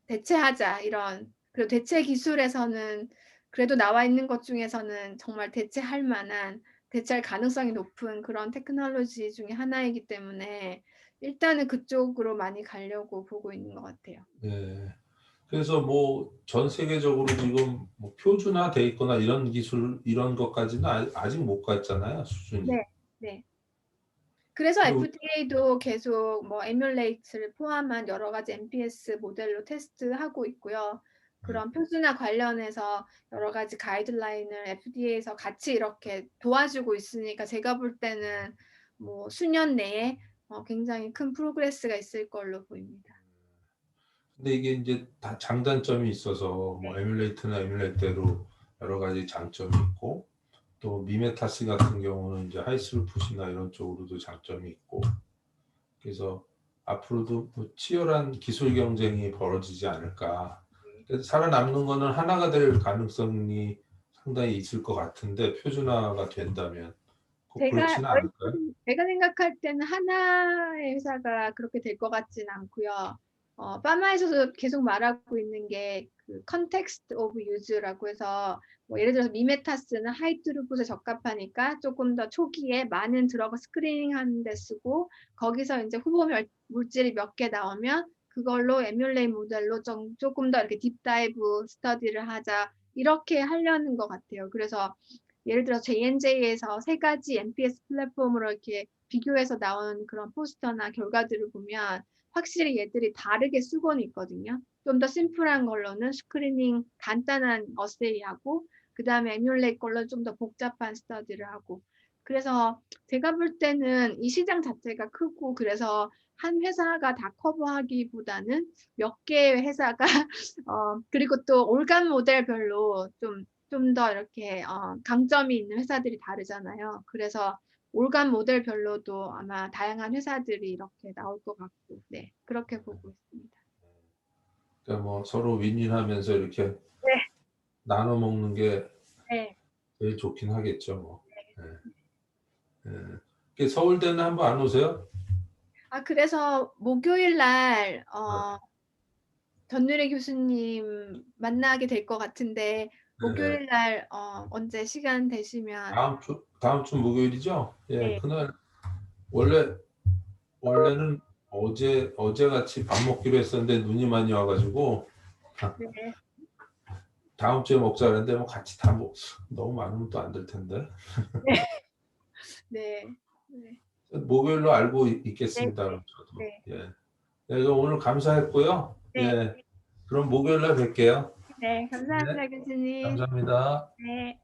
대체하자 이런 그리고 대체 기술에서는 그래도 나와 있는 것 중에서는 정말 대체할 만한 대체할 가능성이 높은 그런 테크놀로지 중에 하나이기 때문에 일단은 그쪽으로 많이 가려고 보고 있는 것 같아요. 네. 그래서 뭐 전 세계적으로 지금 뭐 표준화돼 있거나 이런 기술 이런 것까지는 아직 못 갔잖아요, 수준이. 네. 그래서 근데 FDA도 계속 뭐 에뮬레이트를 포함한 여러 가지 MPS 모델로 테스트하고 있고요. 그런 표준화 관련해서 여러 가지 가이드라인을 FDA에서 같이 이렇게 도와주고 있으니까 제가 볼 때는 뭐 수년 내에 굉장히 큰 프로그레스가 있을 걸로 보입니다. 근데 이게 이제 다 장단점이 있어서 뭐 에뮬레이트나 에뮬레이트대로 여러 가지 장점이 있고 또 미메타스 같은 경우는 이제 하이스루풋이나 이런 쪽으로도 장점이 있고 그래서 앞으로도 뭐 치열한 기술 경쟁이 벌어지지 않을까. 그래서 살아남는 거는 하나가 될 가능성이 상당히 있을 것 같은데 표준화가 된다면 그렇지는 않을까요? 제가 생각할 때는 하나의 회사가 그렇게 될 것 같진 않고요. 파마에서도 계속 말하고 있는 게 그 context of use라고 해서 뭐 예를 들어서 미메타스는 하이 트루풋에 적합하니까 조금 더 초기에 많은 드러그 스크리닝 하는 데 쓰고 거기서 이제 후보 물질이 몇 개 나오면 그걸로 에뮬레이 모델로 조금 더 이렇게 딥다이브 스터디를 하자 이렇게 하려는 것 같아요. 그래서 예를 들어 J&J에서 세 가지 MPS 플랫폼으로 이렇게 비교해서 나온 그런 포스터나 결과들을 보면 확실히 얘들이 다르게 쓰고는 있거든요. 좀 더 심플한 걸로는 스크리닝 간단한 어세이하고 그다음에 애뮬레이트 걸로 좀 더 복잡한 스터디를 하고. 그래서 제가 볼 때는 이 시장 자체가 크고 그래서 한 회사가 다 커버하기보다는 몇 개의 회사가 그리고 또 올간 모델별로 좀 더 이렇게 강점이 있는 회사들이 다르잖아요. 그래서 올간 모델별로도 아마 다양한 회사들이 이렇게 나올 것 같고, 네, 그렇게 보고 있습니다. 그러니까 뭐 서로 윈윈하면서 이렇게 네. 나눠 먹는 게 네. 제일 좋긴 하겠죠. 뭐. 네. 네. 서울대는 한번 안 오세요? 그래서 목요일 날 전유래 교수님 만나게 될 것 같은데 목요일 날 언제 시간 되시면 다음 주 목요일이죠? 예, 네. 그날 원래는 어제 같이 밥 먹기로 했었는데 눈이 많이 와가지고 네. 다음 주에 먹자 그랬는데 뭐 같이 다 너무 많으면 또 안 될 텐데. 네. 네. 목요일로 알고 있겠습니다. 그럼 저도. 네. 예. 네, 그럼 오늘 감사했고요. 네. 예. 그럼 목요일 날 뵐게요. 네, 감사합니다, 교수님. 감사합니다. 네.